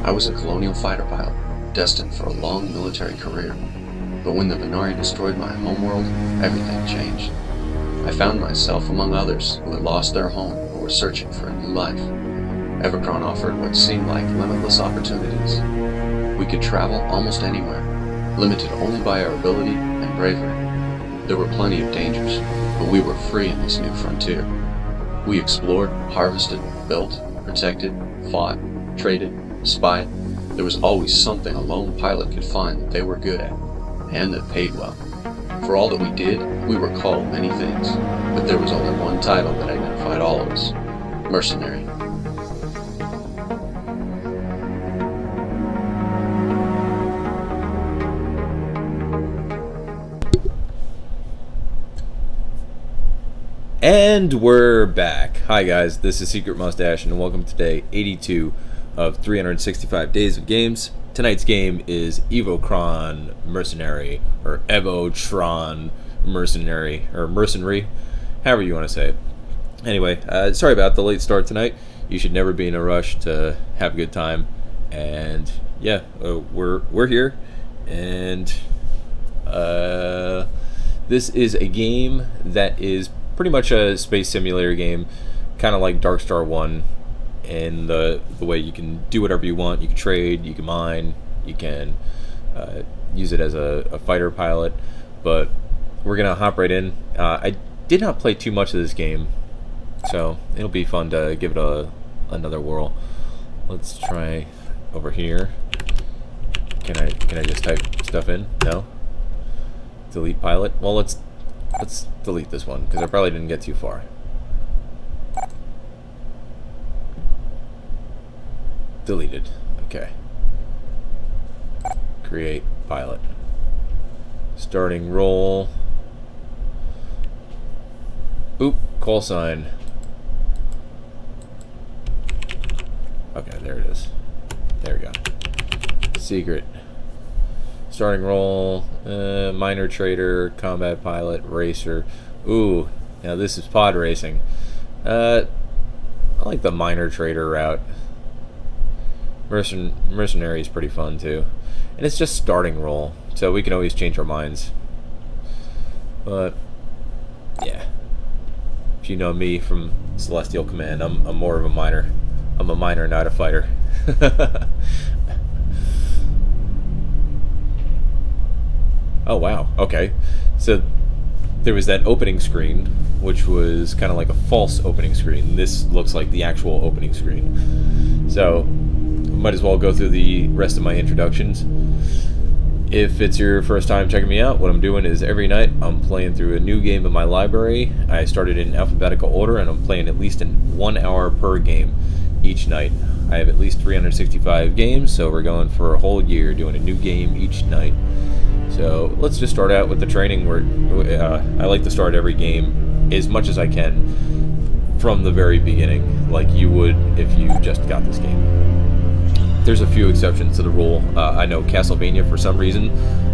I was a colonial fighter pilot, destined for a long military career. But when the Venari destroyed my homeworld, everything changed. I found myself among others who had lost their home or were searching for a new life. Evochron offered what seemed like limitless opportunities. We could travel almost anywhere, limited only by our ability and bravery. There were plenty of dangers, but we were free in this new frontier. We explored, harvested, built, protected, fought, traded, spied. There was always something a lone pilot could find that they were good at, and that paid well. For all that we did, we were called many things, but there was only one title that identified all of us: Mercenary. And we're back. Hi guys, this is Secret Mustache and welcome to day 82 of 365 days of games. Tonight's game is Evochron Mercenary, or Evochron Mercenary, or Mercenary, however you want to say it. Anyway, sorry about the late start tonight. You should never be in a rush to have a good time. And yeah, we're here, and this is a game that is pretty much a space simulator game, kind of like Dark Star 1, in the way you can do whatever you want. You can trade, you can mine, you can use it as a fighter pilot. But we're gonna hop right in. I did not play too much of this game, so it'll be fun to give it another whirl. Let's try over here. Can I just type stuff in? No. Delete pilot. Well, let's delete this one because I probably didn't get too far. Deleted. Okay. Create pilot. Starting roll. Oop, call sign. Okay, there it is. There we go. Secret. Starting roll, minor trader, combat pilot, racer. Ooh, now this is pod racing. I like the minor trader route. Mercenary is pretty fun too. And it's just starting roll, so we can always change our minds. But, yeah. If you know me from Celestial Command, I'm more of a miner. I'm a miner, not a fighter. Oh wow, okay. So there was that opening screen, which was kind of like a false opening screen. This looks like the actual opening screen. So might as well go through the rest of my introductions. If it's your first time checking me out, what I'm doing is every night I'm playing through a new game in my library. I started in alphabetical order and I'm playing at least in 1 hour per game each night. I have at least 365 games, so we're going for a whole year doing a new game each night. So let's just start out with the training where I like to start every game as much as I can from the very beginning, like you would if you just got this game. There's a few exceptions to the rule. I know Castlevania, for some reason,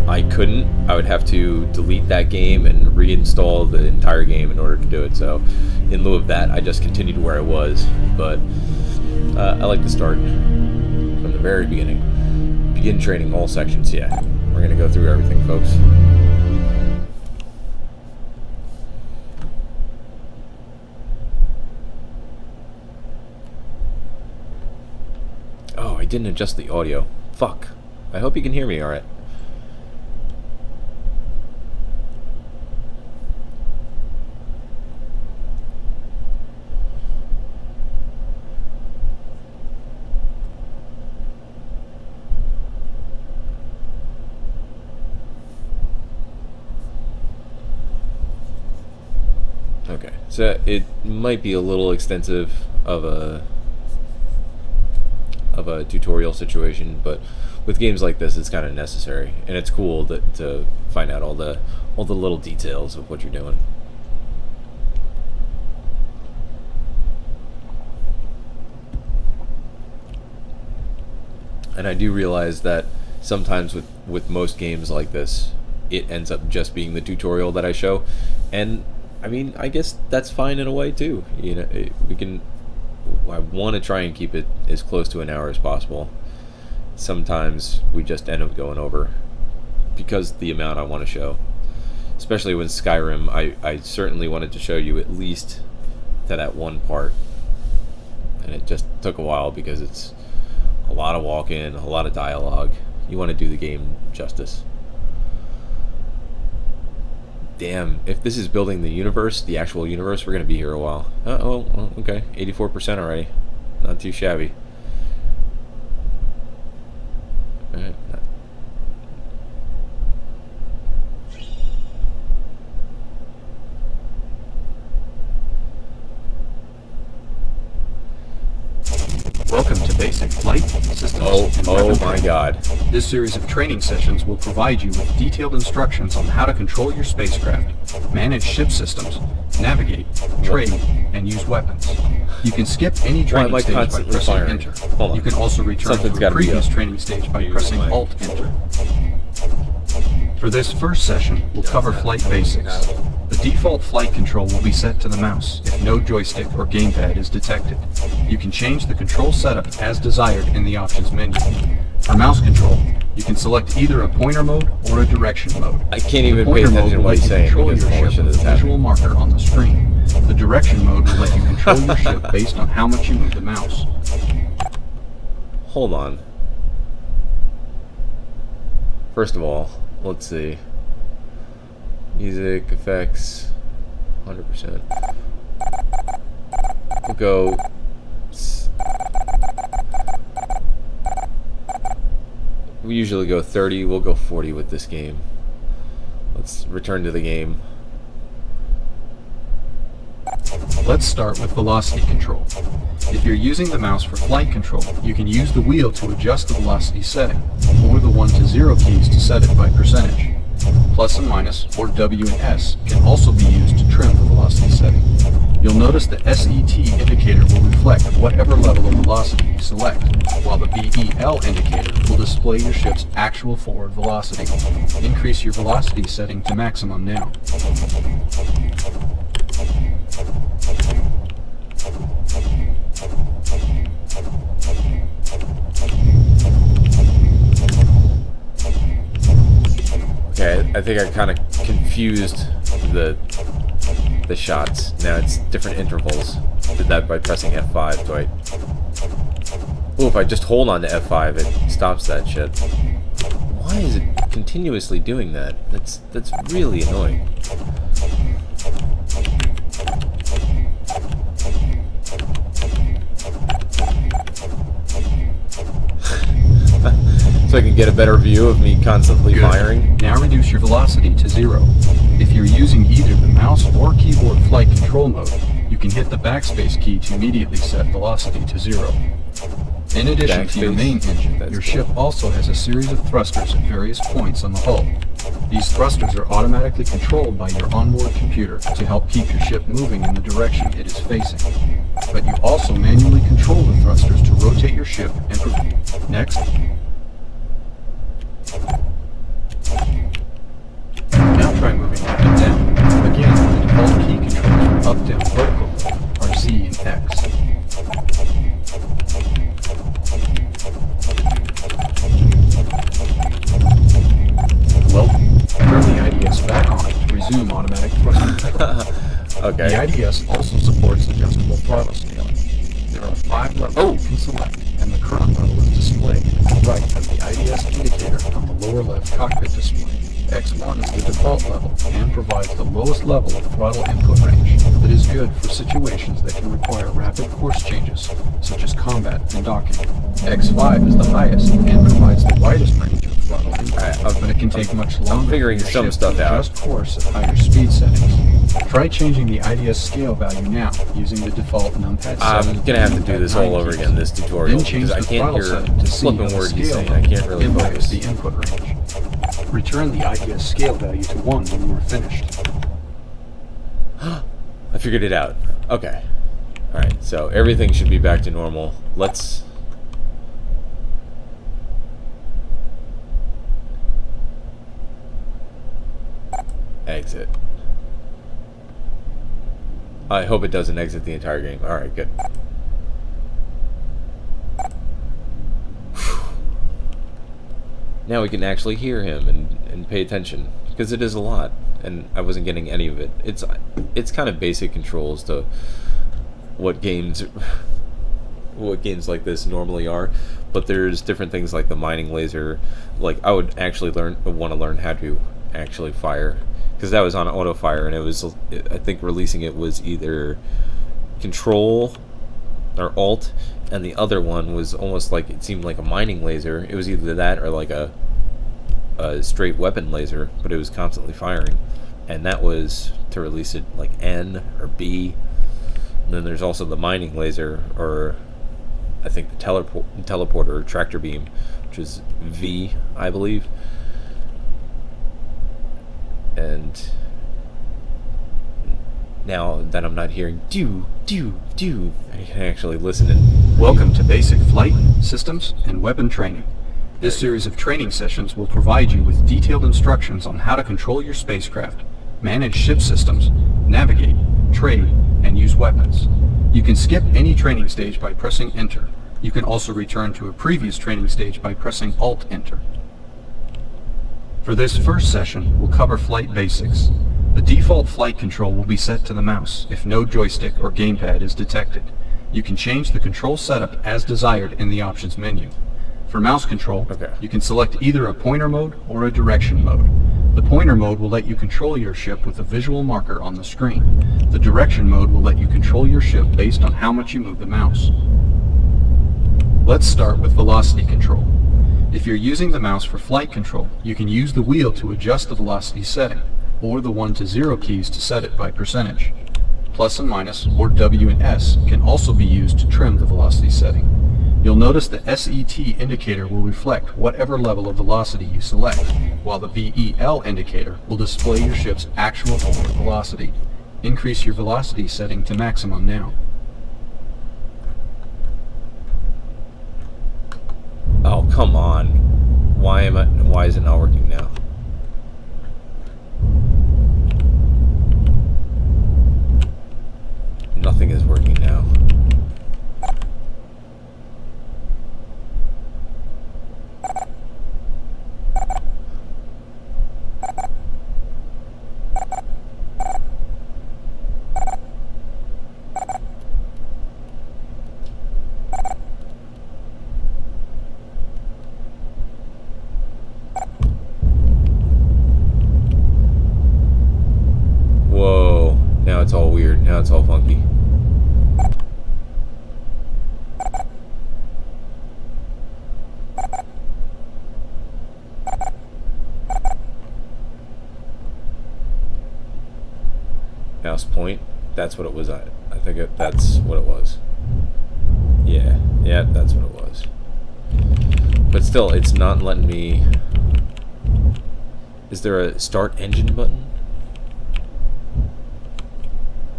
I couldn't. I would have to delete that game and reinstall the entire game in order to do it. So in lieu of that, I just continued where I was. But I like to start from the very beginning. Begin training all sections, yeah. We're going to go through everything, folks. Oh, I didn't adjust the audio. Fuck. I hope you can hear me alright. Okay, so it might be a little extensive of a tutorial situation, but with games like this, it's kind of necessary, and it's cool to find out all the little details of what you're doing. And I do realize that sometimes with most games like this, it ends up just being the tutorial that I show, and I mean, I guess that's fine in a way too. You know, I want to try and keep it as close to an hour as possible. sometimes we just end up going over because the amount I want to show. Especially when Skyrim, I certainly wanted to show you at least to that one part. And it just took a while because it's a lot of walk-in, a lot of dialogue. You want to do the game justice. Damn, if this is building the universe, the actual universe, we're going to be here a while. Oh, okay. 84% already. Not too shabby. Alright. Welcome to Basic Flight Systems and Oh Weapon my Training. god. This series of training sessions will provide you with detailed instructions on how to control your spacecraft, manage ship systems, navigate, trade, and use weapons. You can skip any Why am training I stage by constantly pressing firing? Enter. Hold on. You can also return Something's to a gotta be previous up. training stage by Use pressing my- Alt-Enter. For this first session, we'll cover flight basics. The default flight control will be set to the mouse if no joystick or gamepad is detected. You can change the control setup as desired in the options menu. For mouse control, you can select either a pointer mode or a direction mode. I can't even The pay pointer mode attention to will what let he's you saying control because your all this ship shit with is a visual happening. marker on the screen. The direction mode will let you control your ship based on how much you move the mouse. Hold on. First of all, let's see. Music, effects, 100%. We'll go... We usually go 30, we'll go 40 with this game. Let's return to the game. Let's start with velocity control. If you're using the mouse for flight control, you can use the wheel to adjust the velocity setting, or the 1 to 0 keys to set it by percentage. Plus and minus, or W and S, can also be used to trim the velocity setting. You'll notice the SET indicator will reflect whatever level of velocity you select, while the BEL indicator will display your ship's actual forward velocity. Increase your velocity setting to maximum now. Okay, I think I kind of confused the shots. Now it's different intervals. Did that by pressing F5. Do I... Oh, if I just hold on to F5, it stops that shit. Why is it continuously doing that? That's really annoying. So I can get a better view of me constantly Good. firing. Now reduce your velocity to 0. If you're using either the mouse or keyboard flight control mode, you can hit the backspace key to immediately set velocity to 0. In addition to your Backspace? main engine, That's your cool. ship also has a series of thrusters at various points on the hull. These thrusters are automatically controlled by your onboard computer to help keep your ship moving in the direction it is facing. But you also manually control the thrusters to rotate your ship and Next. Now try moving up and down. Again, the default key controls for up, down, vertical are Z and X. Well, turn the IDS back on to resume automatic thrust control. Okay. The IDS also supports adjustable throttle scaling. There are 5 levels you can select, and the current level is displayed to the right of the IDS indicator on the lower left cockpit display. X1 is the default level and provides the lowest level of throttle input range that is good for situations that can require rapid course changes, such as combat and docking. X5 is the highest and provides the widest range of throttle input, but it can take much longer figuring for your some ship stuff to out. adjust course at higher speed settings. Try changing the IDS scale value now using the default numpad 7. I'm gonna have to do and this numpad all 9 over keys. again, this tutorial, Then change because I the can't throttle hear setting to the see how flipping the word he's scale saying. I can't really impacts focus. the input range. Return the IDS scale value to 1 when you are finished. I figured it out. Okay. Alright, so everything should be back to normal. Let's... exit. I hope it doesn't exit the entire game. Alright, good. now we can actually hear him and pay attention, because it is a lot, and I wasn't getting any of it. It's kind of basic controls to what games like this normally are, but there's different things like the mining laser. Like, I would actually want to learn how to actually fire, because that was on auto fire, and it was, I think releasing it was either Control or Alt, and the other one was almost like, it seemed like a mining laser. It was either that or like a straight weapon laser, but it was constantly firing, and that was to release it like N or B. And then there's also the mining laser, or I think the teleporter or tractor beam, which is V, I believe. And now that I'm not hearing do, I can actually listen and... Welcome to Basic Flight, Systems, and Weapon Training. This series of training sessions will provide you with detailed instructions on how to control your spacecraft, manage ship systems, navigate, trade, and use weapons. You can skip any training stage by pressing Enter. You can also return to a previous training stage by pressing Alt-Enter. For this first session, we'll cover flight basics. The default flight control will be set to the mouse if no joystick or gamepad is detected. You can change the control setup as desired in the options menu. For mouse control, you can select either a pointer mode or a direction mode. The pointer mode will let you control your ship with a visual marker on the screen. The direction mode will let you control your ship based on how much you move the mouse. Let's start with velocity control. If you're using the mouse for flight control, you can use the wheel to adjust the velocity setting, or the 1 to 0 keys to set it by percentage. Plus and minus, or W and S, can also be used to trim the velocity setting. You'll notice the SET indicator will reflect whatever level of velocity you select, while the VEL indicator will display your ship's actual forward velocity. Increase your velocity setting to maximum now. Oh, come on. Why is it not working now? Nothing is working now. Whoa, now it's all weird. Now it's all funky. Mouse point. That's what it was. I think that's what it was. Yeah, that's what it was. But still, it's not letting me... Is there a start engine button?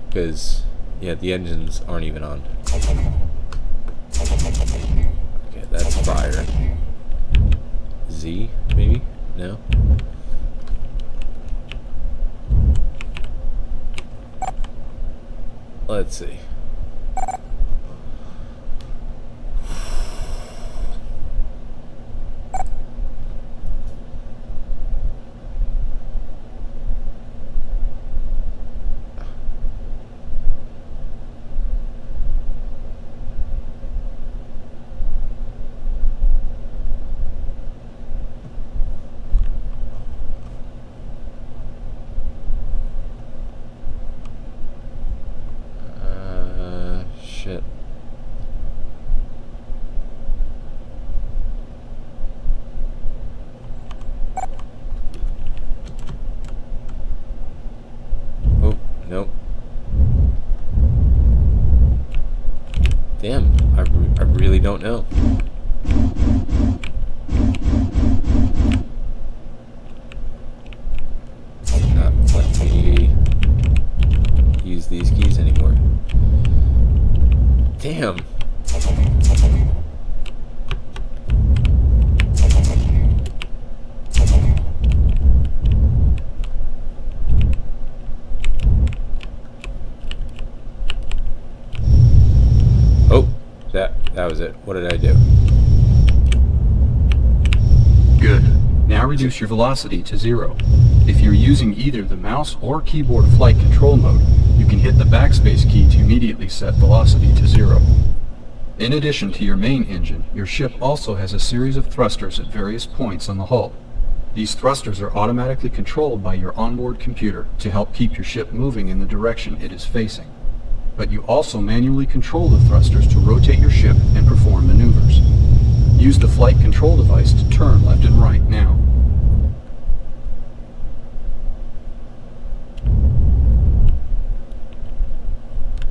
Because, yeah, the engines aren't even on. Okay, that's fire. Z, maybe? No? Let's see. Shit. Oh, nope. Damn, I really don't know. Not let me use these keys anymore. Damn. Oh, that was it. What did I do? Good. Now reduce your velocity to 0. If you're using either the mouse or keyboard flight control mode, you can hit the backspace key to immediately set velocity to 0. In addition to your main engine, your ship also has a series of thrusters at various points on the hull. These thrusters are automatically controlled by your onboard computer to help keep your ship moving in the direction it is facing. But you also manually control the thrusters to rotate your ship and perform maneuvers. Use the flight control device to turn left and right now.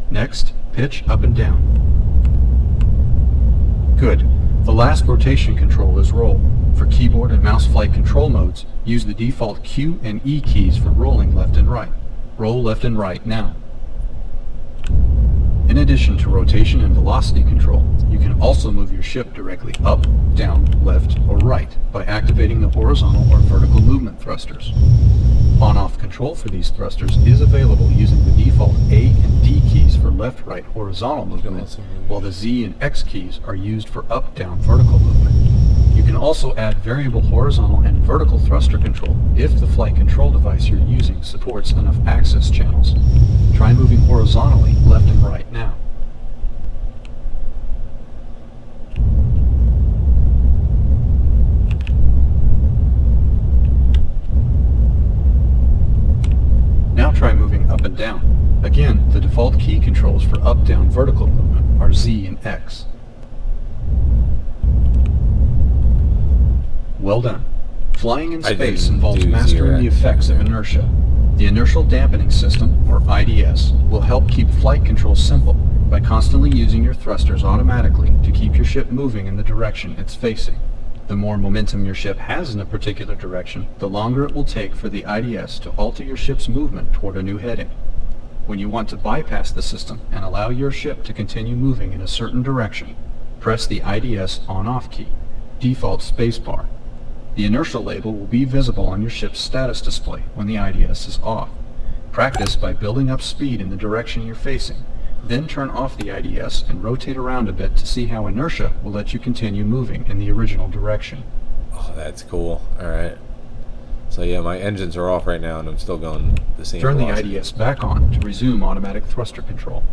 Next, pitch up and down. Good. The last rotation control is roll. For keyboard and mouse flight control modes, use the default Q and E keys for rolling left and right. Roll left and right now. In addition to rotation and velocity control, you can also move your ship directly up, down, left, or right by activating the horizontal or vertical movement thrusters. On-off control for these thrusters is available using the default A and D keys for left-right horizontal movement, while the Z and X keys are used for up-down vertical movement. You can also add variable horizontal and vertical thruster control if the flight control device you're using supports enough access channels. Try moving horizontally left and right now. Now try moving up and down. Again, the default key controls for up-down vertical movement are Z and X. Well done. Flying in space involves mastering the effects of inertia. The inertial dampening system, or IDS, will help keep flight control simple by constantly using your thrusters automatically to keep your ship moving in the direction it's facing. The more momentum your ship has in a particular direction, the longer it will take for the IDS to alter your ship's movement toward a new heading. When you want to bypass the system and allow your ship to continue moving in a certain direction, press the IDS on-off key, default spacebar. The inertial label will be visible on your ship's status display when the IDS is off. Practice by building up speed in the direction you're facing, then turn off the IDS and rotate around a bit to see how inertia will let you continue moving in the original direction. Oh, that's cool. Alright. So yeah, my engines are off right now and I'm still going the same Turn velocity. the IDS back on to resume automatic thruster control.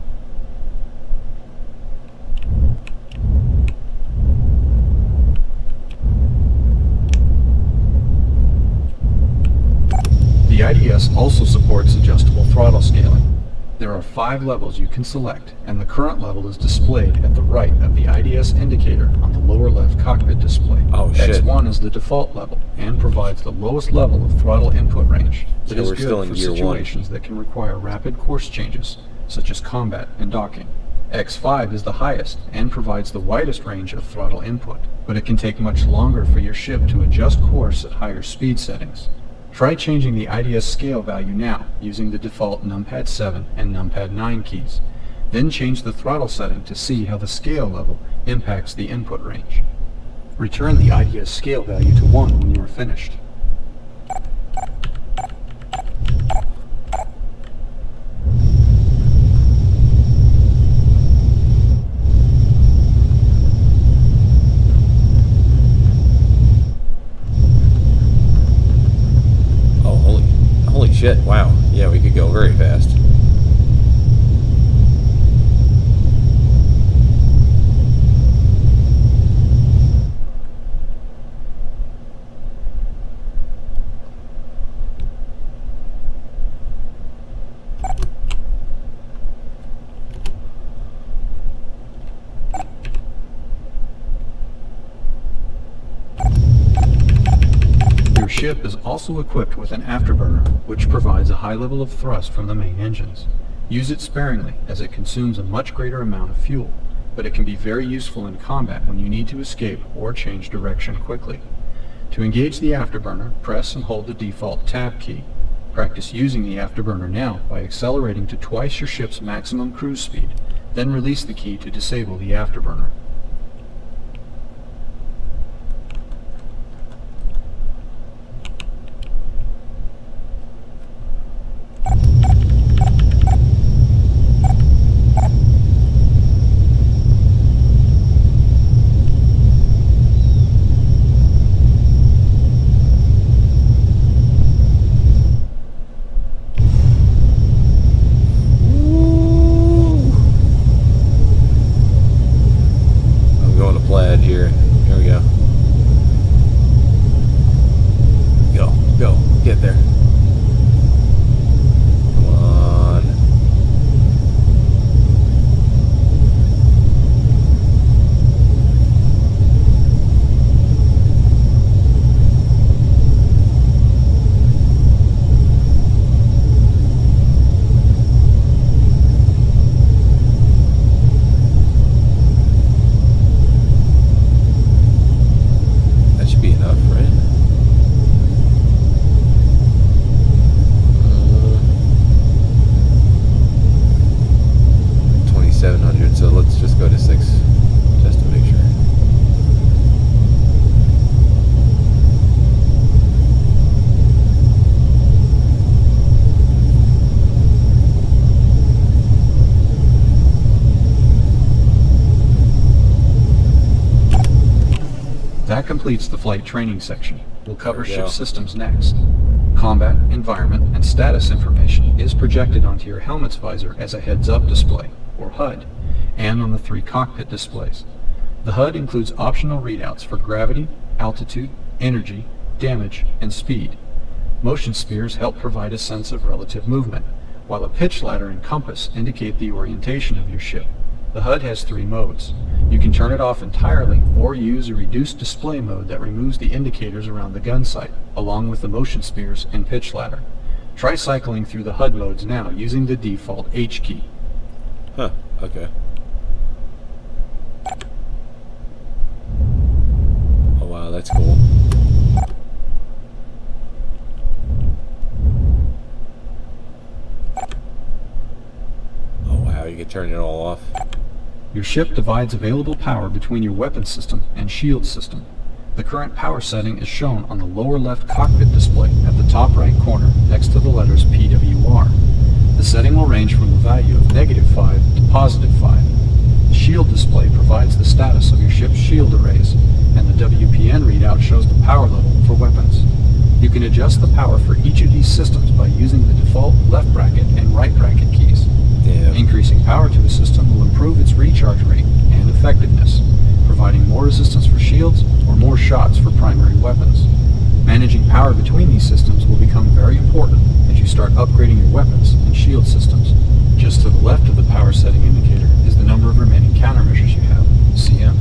The IDS also supports adjustable throttle scaling. There are 5 levels you can select, and the current level is displayed at the right of the IDS indicator on the lower left cockpit display. Oh, shit. X1 is the default level and provides the lowest level of throttle input range. So It is we're still good in for gear 1. situations that can require rapid course changes, such as combat and docking. X5 is the highest and provides the widest range of throttle input, but it can take much longer for your ship to adjust course at higher speed settings. Try changing the IDS scale value now using the default numpad 7 and numpad 9 keys. Then change the throttle setting to see how the scale level impacts the input range. Return the IDS scale value to 1 when you are finished. Holy shit, wow. Yeah, we could go very fast. Your ship is also equipped with an afterburner, which provides a high level of thrust from the main engines. Use it sparingly, as it consumes a much greater amount of fuel, but it can be very useful in combat when you need to escape or change direction quickly. To engage the afterburner, press and hold the default tab key. Practice using the afterburner now by accelerating to twice your ship's maximum cruise speed, then release the key to disable the afterburner. That completes the flight training section. We'll cover There we ship go. systems next. Combat, environment, and status information is projected onto your helmet's visor as a heads-up display, or HUD, and on the 3 cockpit displays. The HUD includes optional readouts for gravity, altitude, energy, damage, and speed. Motion spheres help provide a sense of relative movement, while a pitch ladder and compass indicate the orientation of your ship. The HUD has 3 modes. You can turn it off entirely or use a reduced display mode that removes the indicators around the gun sight, along with the motion spheres and pitch ladder. Try cycling through the HUD modes now using the default H key. Huh, okay. Oh wow, that's cool. Oh wow, you can turn it all off. Your ship divides available power between your weapon system and shield system. The current power setting is shown on the lower left cockpit display at the top right corner next to the letters PWR. The setting will range from the value of -5 to +5. The shield display provides the status of your ship's shield arrays, and the WPN readout shows the power level for weapons. You can adjust the power for each of these systems by using the default left bracket and right bracket keys. Damn. Increasing power to the system will improve its recharge rate and effectiveness, providing more resistance for shields or more shots for primary weapons. Managing power between these systems will become very important as you start upgrading your weapons and shield systems. Just to the left of the power setting indicator is the number of remaining countermeasures you have, CM.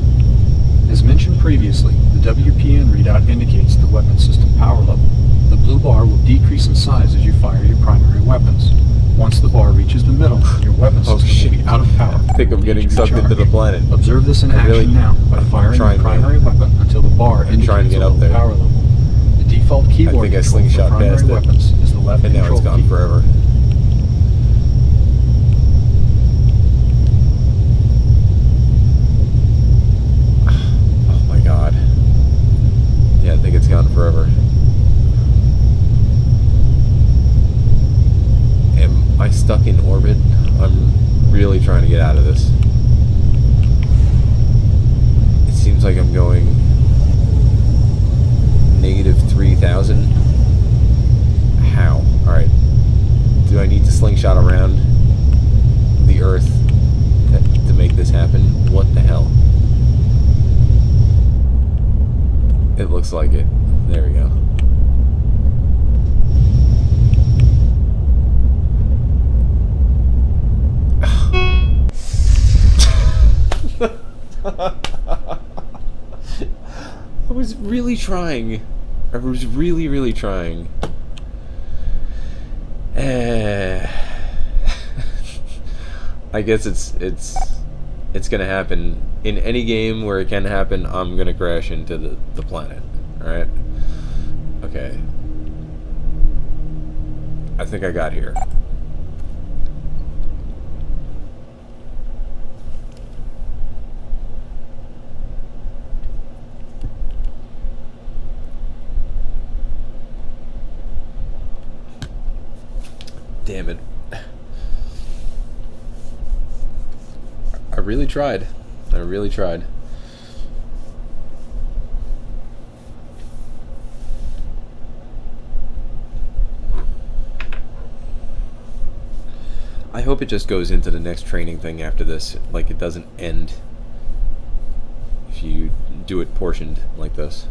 As mentioned previously, the WPN readout indicates the weapon system power level. The blue bar will decrease in size as you fire your primary weapons. Once the bar reaches the middle, your weapon system will be out of power. I think I'm getting Need to sucked into recharge. the planet. Observe this in I action really- now by I'm firing trying, your primary man. weapon until the bar I'm trying to indicates get a up low there. power level. The default keyboard I think I control slingshot for primary past it. weapons is the left And now control it's gone key. forever. Oh my god. Yeah, I think it's gone forever. Am I stuck in orbit? I'm really trying to get out of this. It seems like I'm going -3,000. How? Alright. Do I need to slingshot around the Earth to make this happen? What the hell? It looks like it. There we go. I was really trying. I was really trying. I guess it's gonna happen in any game where it can happen. I'm gonna crash into the planet. All right. Okay. I think I got here. Damn it. I really tried. I really tried. I hope it just goes into the next training thing after this. Like, it doesn't end if you do it portioned like this.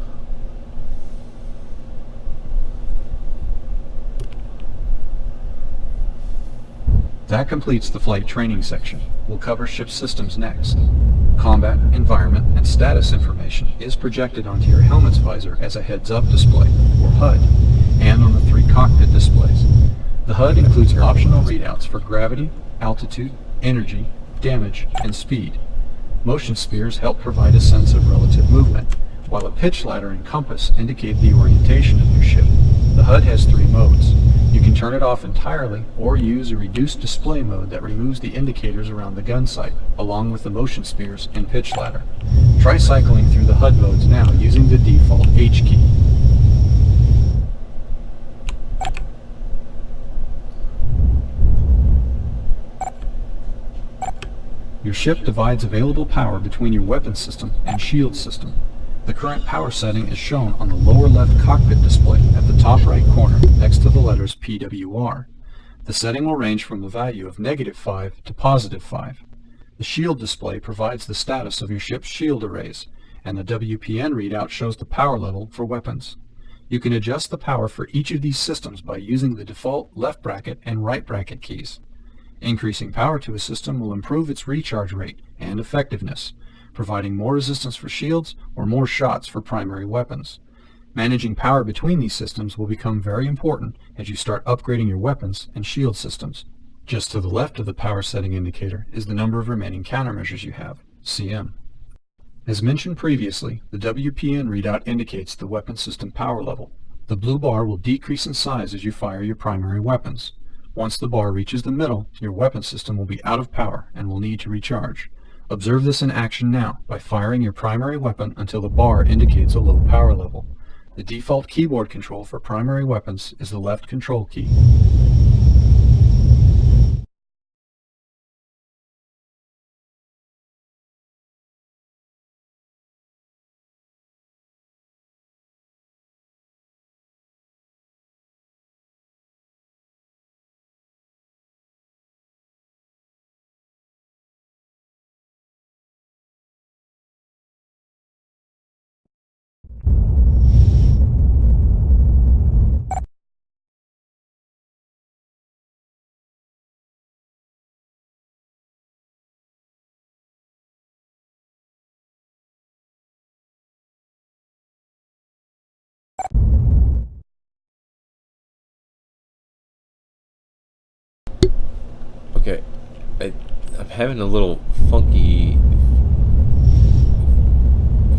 That completes the flight training section. We'll cover ship systems next. Combat, environment, and status information is projected onto your helmet's visor as a heads-up display, or HUD, and on the 3 cockpit displays. The HUD includes optional readouts for gravity, altitude, energy, damage, and speed. Motion spheres help provide a sense of relative movement, while a pitch ladder and compass indicate the orientation of your ship. The HUD has 3 modes. You can turn it off entirely or use a reduced display mode that removes the indicators around the gun sight, along with the motion spheres and pitch ladder. Try cycling through the HUD modes now using the default H key. Your ship divides available power between your weapon system and shield system. The current power setting is shown on the lower left cockpit display at the top right corner next to the letters PWR. The setting will range from the value of -5 to +5. The shield display provides the status of your ship's shield arrays, and the WPN readout shows the power level for weapons. You can adjust the power for each of these systems by using the default left bracket and right bracket keys. Increasing power to a system will improve its recharge rate and effectiveness, providing more resistance for shields or more shots for primary weapons. Managing power between these systems will become very important as you start upgrading your weapons and shield systems. Just to the left of the power setting indicator is the number of remaining countermeasures you have, CM. As mentioned previously, the WPN readout indicates the weapon system power level. The blue bar will decrease in size as you fire your primary weapons. Once the bar reaches the middle, your weapon system will be out of power and will need to recharge. Observe this in action now by firing your primary weapon until the bar indicates a low power level. The default keyboard control for primary weapons is the left control key. Okay, I'm having a little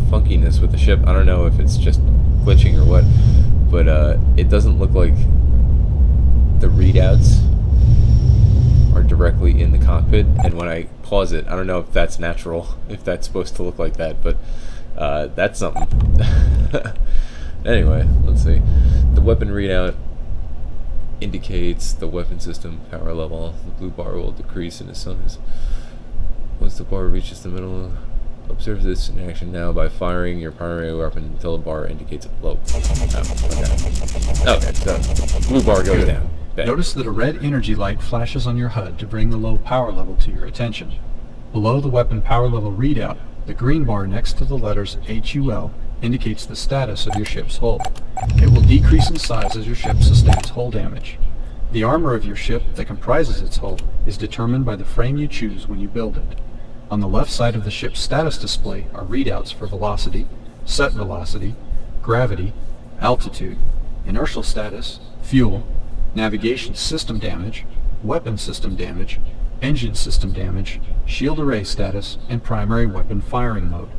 funkiness with the ship. I don't know if it's just glitching or what, but it doesn't look like the readouts are directly in the cockpit, and when I pause it, I don't know if that's natural, if that's supposed to look like that, but that's something. Anyway, let's see. The weapon readout indicates the weapon system power level. The blue bar will decrease in as soon as once the bar reaches the middle. Observe this in action now by firing your primary weapon until the bar indicates a low. Oh, okay, so blue bar goes down. Bang. Notice that a red energy light flashes on your HUD to bring the low power level to your attention. Below the weapon power level readout, the green bar next to the letters HUL indicates the status of your ship's hull. It will decrease in size as your ship sustains hull damage. The armor of your ship that comprises its hull is determined by the frame you choose when you build it. On the left side of the ship's status display are readouts for velocity, set velocity, gravity, altitude, inertial status, fuel, navigation system damage, weapon system damage, engine system damage, shield array status, and primary weapon firing mode.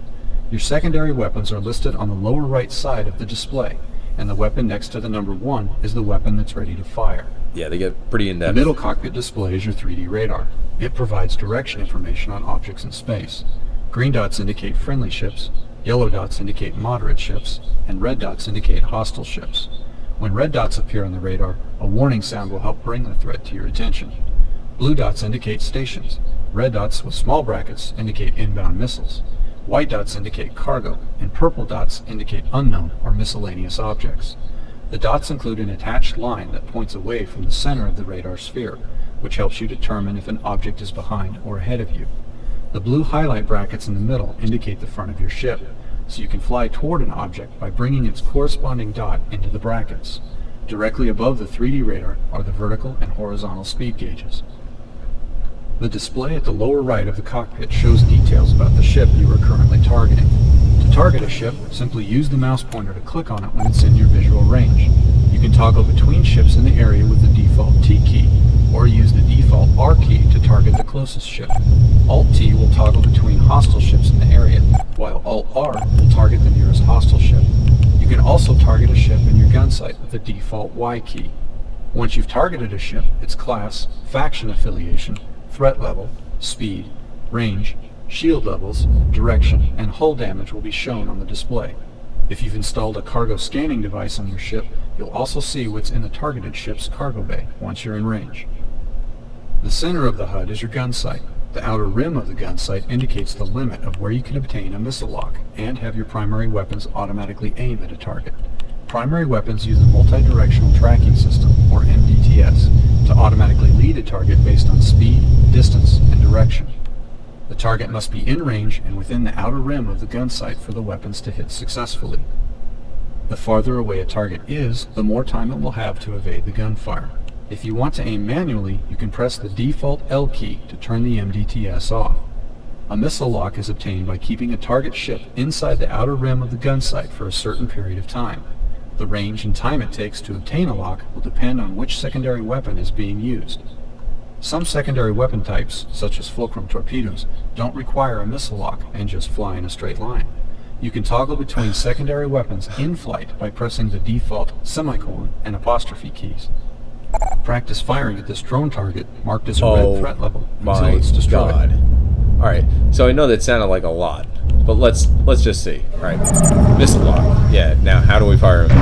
Your secondary weapons are listed on the lower right side of the display, and the weapon next to the number 1 is the weapon that's ready to fire. Yeah, they get pretty in-depth. The middle cockpit display is your 3D radar. It provides direction information on objects in space. Green dots indicate friendly ships, yellow dots indicate moderate ships, and red dots indicate hostile ships. When red dots appear on the radar, a warning sound will help bring the threat to your attention. Blue dots indicate stations. Red dots with small brackets indicate inbound missiles. White dots indicate cargo, and purple dots indicate unknown or miscellaneous objects. The dots include an attached line that points away from the center of the radar sphere, which helps you determine if an object is behind or ahead of you. The blue highlight brackets in the middle indicate the front of your ship, so you can fly toward an object by bringing its corresponding dot into the brackets. Directly above the 3D radar are the vertical and horizontal speed gauges. The display at the lower right of the cockpit shows details about the ship you are currently targeting. To target a ship, simply use the mouse pointer to click on it when it's in your visual range. You can toggle between ships in the area with the default T key, or use the default R key to target the closest ship. Alt-T will toggle between hostile ships in the area, while Alt-R will target the nearest hostile ship. You can also target a ship in your gun sight with the default Y key. Once you've targeted a ship, its class, faction affiliation, threat level, speed, range, shield levels, direction, and hull damage will be shown on the display. If you've installed a cargo scanning device on your ship, you'll also see what's in the targeted ship's cargo bay once you're in range. The center of the HUD is your gun sight. The outer rim of the gun sight indicates the limit of where you can obtain a missile lock and have your primary weapons automatically aim at a target. Primary weapons use a multi-directional tracking system, or MDTS, to automatically lead a target based on speed, distance, and direction. The target must be in range and within the outer rim of the gun sight for the weapons to hit successfully. The farther away a target is, the more time it will have to evade the gunfire. If you want to aim manually, you can press the default L key to turn the MDTS off. A missile lock is obtained by keeping a target ship inside the outer rim of the gun sight for a certain period of time. The range and time it takes to obtain a lock will depend on which secondary weapon is being used. Some secondary weapon types, such as fulcrum torpedoes, don't require a missile lock and just fly in a straight line. You can toggle between secondary weapons in flight by pressing the default semicolon and apostrophe keys. Practice firing at this drone target marked as a red threat level until it's destroyed. God. Alright, so I know that sounded like a lot, but let's just see. Alright, missile lock. Yeah, now how do we fire them?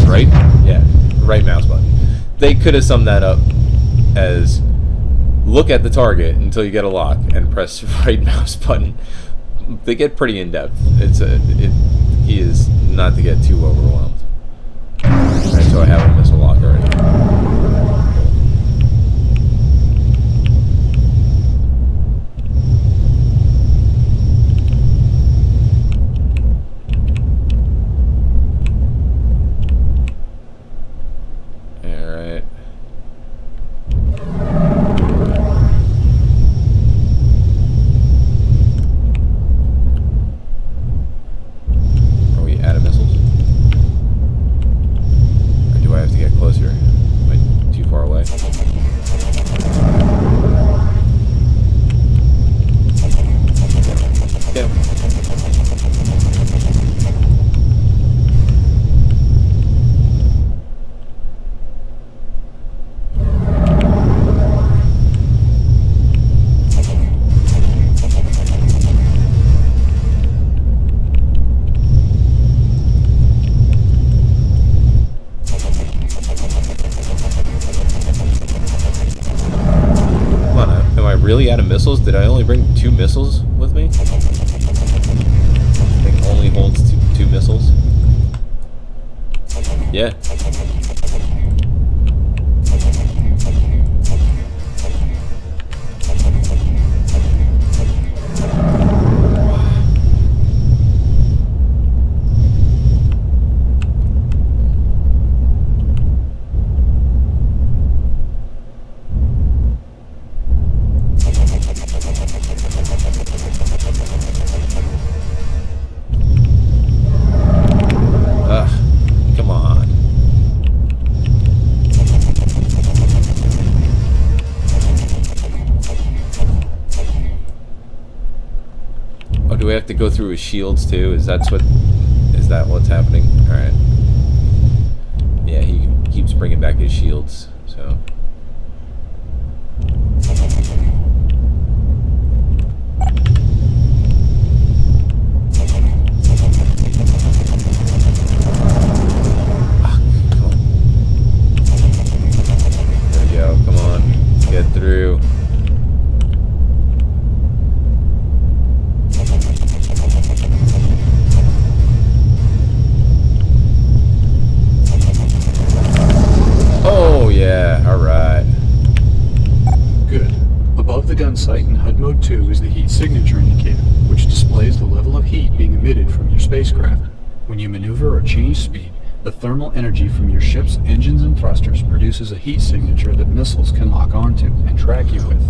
Right? Yeah, right mouse button. They could have summed that up as look at the target until you get a lock and press right mouse button. They get pretty in-depth. He is not to get too overwhelmed. Alright, so I have a missile lock already. Really out of missiles? Did I only bring 2 missiles with me? I think only holds two missiles. Yeah. Do we have to go through his shields too? Is that what's happening? All right. Yeah, he keeps bringing back his shields. So. Come on. There we go. Come on. Get through. Yeah, alright. Good. Above the gun sight in HUD Mode 2 is the heat signature indicator, which displays the level of heat being emitted from your spacecraft. When you maneuver or change speed, the thermal energy from your ship's engines and thrusters produces a heat signature that missiles can lock onto and track you with.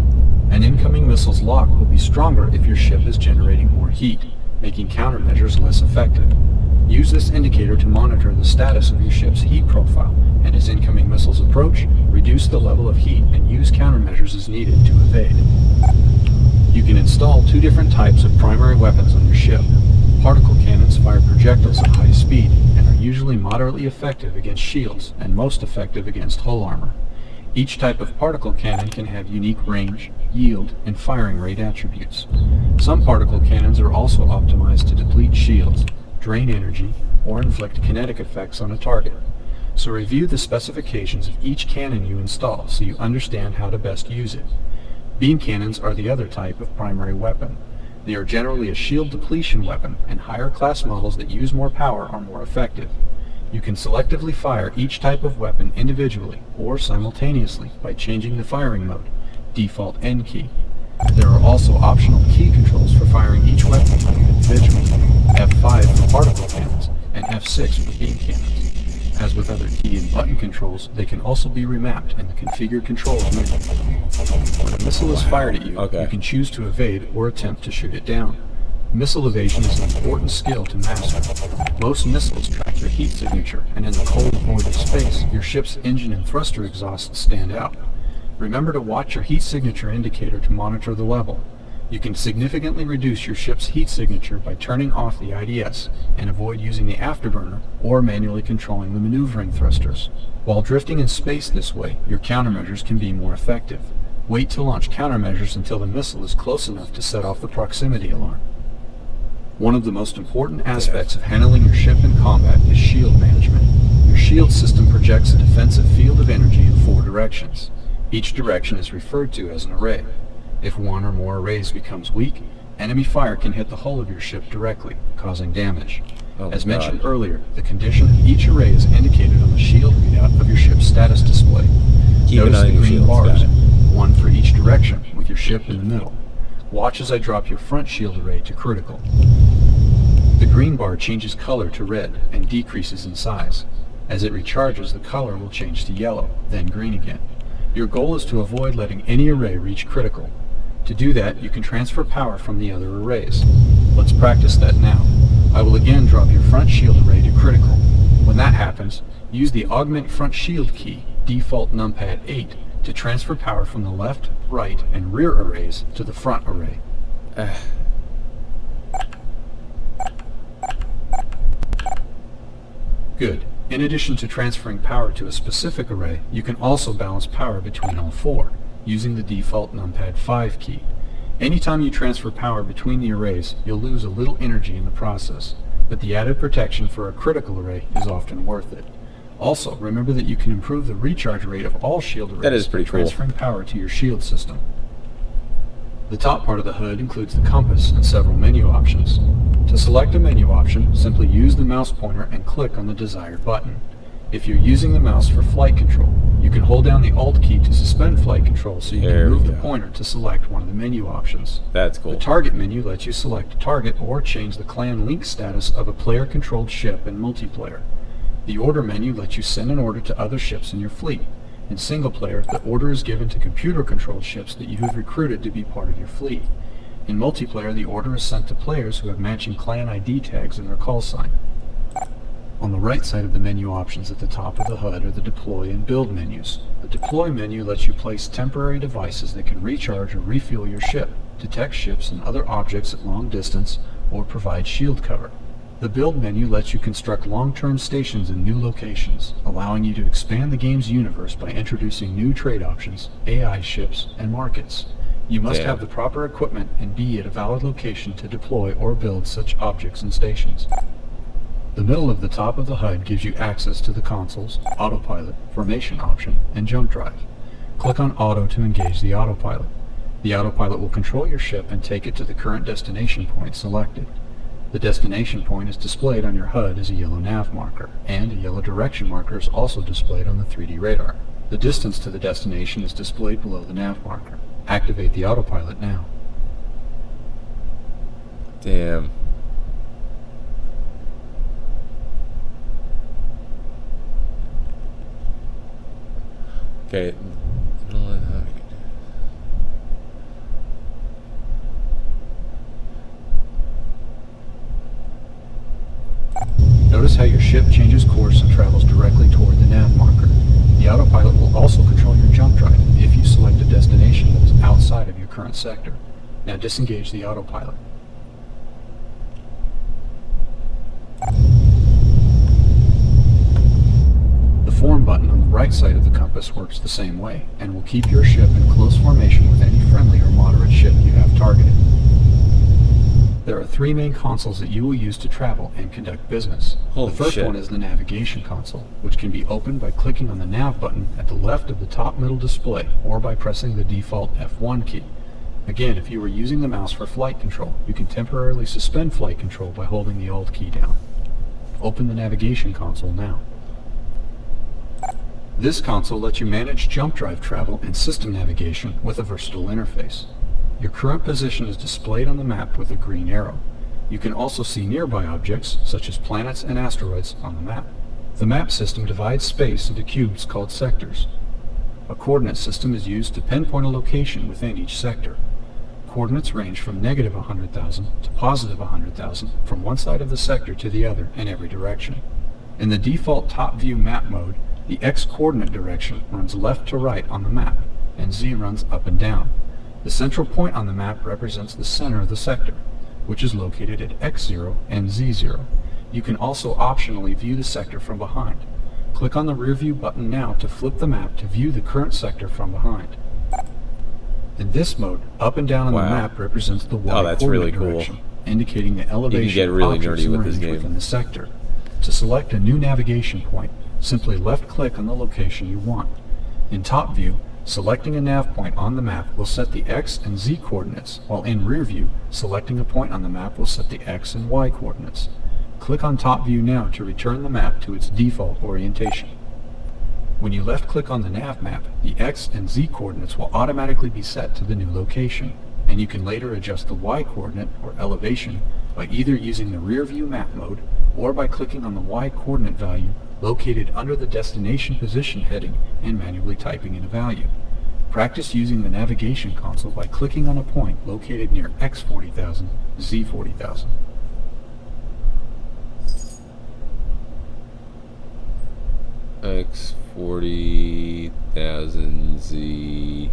An incoming missile's lock will be stronger if your ship is generating more heat, making countermeasures less effective. Use this indicator to monitor the status of your ship's heat profile, and as incoming missiles approach, reduce the level of heat and use countermeasures as needed to evade. You can install 2 different types of primary weapons on your ship. Particle cannons fire projectiles at high speed and are usually moderately effective against shields and most effective against hull armor. Each type of particle cannon can have unique range, yield, and firing rate attributes. Some particle cannons are also optimized to deplete shields, drain energy, or inflict kinetic effects on a target. So review the specifications of each cannon you install so you understand how to best use it. Beam cannons are the other type of primary weapon. They are generally a shield depletion weapon, and higher class models that use more power are more effective. You can selectively fire each type of weapon individually or simultaneously by changing the firing mode, default N key. There are also optional key controls for firing each weapon type individually, F5 for particle cannons and F6 for beam cannons. As with other key and button controls, they can also be remapped in the Configure Controls menu. When a missile is fired at you, you can choose to evade or attempt to shoot it down. Missile evasion is an important skill to master. Most missiles track your heat signature, and in the cold void of space, your ship's engine and thruster exhausts stand out. Remember to watch your heat signature indicator to monitor the level. You can significantly reduce your ship's heat signature by turning off the IDS and avoid using the afterburner or manually controlling the maneuvering thrusters. While drifting in space this way, your countermeasures can be more effective. Wait to launch countermeasures until the missile is close enough to set off the proximity alarm. One of the most important aspects of handling your ship in combat is shield management. Your shield system projects a defensive field of energy in 4 directions. Each direction is referred to as an array. If one or more arrays becomes weak, enemy fire can hit the hull of your ship directly, causing damage. As mentioned earlier, the condition of each array is indicated on the shield readout of your ship's status display. Notice the green bars, one for each direction, with your ship in the middle. Watch as I drop your front shield array to critical. The green bar changes color to red and decreases in size. As it recharges, the color will change to yellow, then green again. Your goal is to avoid letting any array reach critical. To do that, you can transfer power from the other arrays. Let's practice that now. I will again drop your front shield array to critical. When that happens, use the Augment Front Shield key, default numpad 8, to transfer power from the left, right, and rear arrays to the front array. Good. In addition to transferring power to a specific array, you can also balance power between all 4, using the default numpad 5 key. Anytime you transfer power between the arrays, you'll lose a little energy in the process, but the added protection for a critical array is often worth it. Also, remember that you can improve the recharge rate of all shield arrays by transferring power to your shield system. The top part of the HUD includes the compass and several menu options. To select a menu option, simply use the mouse pointer and click on the desired button. If you're using the mouse for flight control, you can hold down the Alt key to suspend flight control so you can move the pointer to select one of the menu options. That's cool. The target menu lets you select a target or change the clan link status of a player-controlled ship in multiplayer. The order menu lets you send an order to other ships in your fleet. In single player, the order is given to computer-controlled ships that you have recruited to be part of your fleet. In multiplayer, the order is sent to players who have matching clan ID tags in their call sign. On the right side of the menu options at the top of the HUD are the Deploy and Build menus. The Deploy menu lets you place temporary devices that can recharge or refuel your ship, detect ships and other objects at long distance, or provide shield cover. The Build menu lets you construct long-term stations in new locations, allowing you to expand the game's universe by introducing new trade options, AI ships, and markets. You must have the proper equipment and be at a valid location to deploy or build such objects and stations. The middle of the top of the HUD gives you access to the consoles, autopilot, formation option, and jump drive. Click on Auto to engage the autopilot. The autopilot will control your ship and take it to the current destination point selected. The destination point is displayed on your HUD as a yellow nav marker, and a yellow direction marker is also displayed on the 3D radar. The distance to the destination is displayed below the nav marker. Activate the autopilot now. Damn. Okay. Notice how your ship changes course and travels directly toward the nav marker. The autopilot will also control your jump drive if you select a destination that is outside of your current sector. Now disengage the autopilot. The form button on the right side of the compass works the same way, and will keep your ship in close formation with any friendly or moderate ship you have targeted. There are three main consoles that you will use to travel and conduct business. Holy the first shit. one is the navigation console, which can be opened by clicking on the nav button at the left of the top middle display or by pressing the default F1 key. Again, if you were using the mouse for flight control, you can temporarily suspend flight control by holding the Alt key down. Open the navigation console now. This console lets you manage jump drive travel and system navigation with a versatile interface. Your current position is displayed on the map with a green arrow. You can also see nearby objects, such as planets and asteroids, on the map. The map system divides space into cubes called sectors. A coordinate system is used to pinpoint a location within each sector. Coordinates range from negative 100,000 to positive 100,000 from one side of the sector to the other in every direction. In the default top view map mode, the X coordinate direction runs left to right on the map, and Z runs up and down. The central point on the map represents the center of the sector, which is located at X0 and Z0. You can also optionally view the sector from behind. Click on the rear view button now to flip the map to view the current sector from behind. In this mode, up and down on the map represents the Y that's coordinate really cool. direction, indicating the elevation get really of objects nerdy in with this range game. within the sector. To select a new navigation point, simply left-click on the location you want. In top view, selecting a nav point on the map will set the X and Z coordinates, while in rear view, selecting a point on the map will set the X and Y coordinates. Click on top view now to return the map to its default orientation. When you left-click on the nav map, the X and Z coordinates will automatically be set to the new location, and you can later adjust the Y coordinate or elevation by either using the rear view map mode or by clicking on the Y coordinate value located under the destination position heading and manually typing in a value. Practice using the navigation console by clicking on a point located near X 40,000, Z 40,000. X 40,000 Z.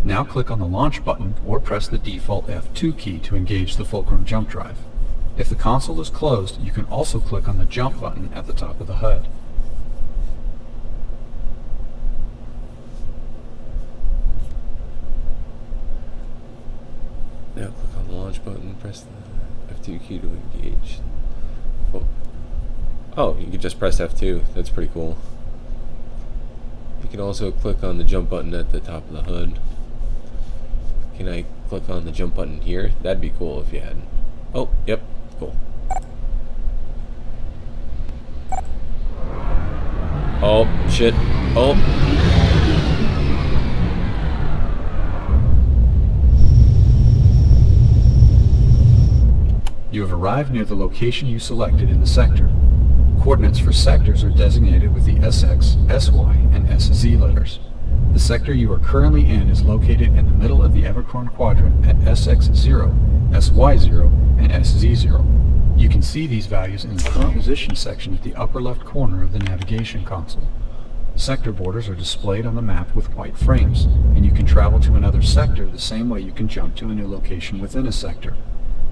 Now click on the launch button or press the default F2 key to engage the fulcrum jump drive. If the console is closed, you can also click on the jump button at the top of the HUD. Now click on the launch button, press the F2 key to engage. Oh, you can just press F2. That's pretty cool. You can also click on the jump button at the top of the HUD. Can I click on the jump button here? That'd be cool if you had. Oh, yep, cool. Oh, shit. Oh. You have arrived near the location you selected in the sector. Coordinates for sectors are designated with the SX, SY, and SZ letters. The sector you are currently in is located in the middle of the Evochron quadrant at SX0, SY0, and SZ0. You can see these values in the current position section at the upper left corner of the navigation console. Sector borders are displayed on the map with white frames, and you can travel to another sector the same way you can jump to a new location within a sector.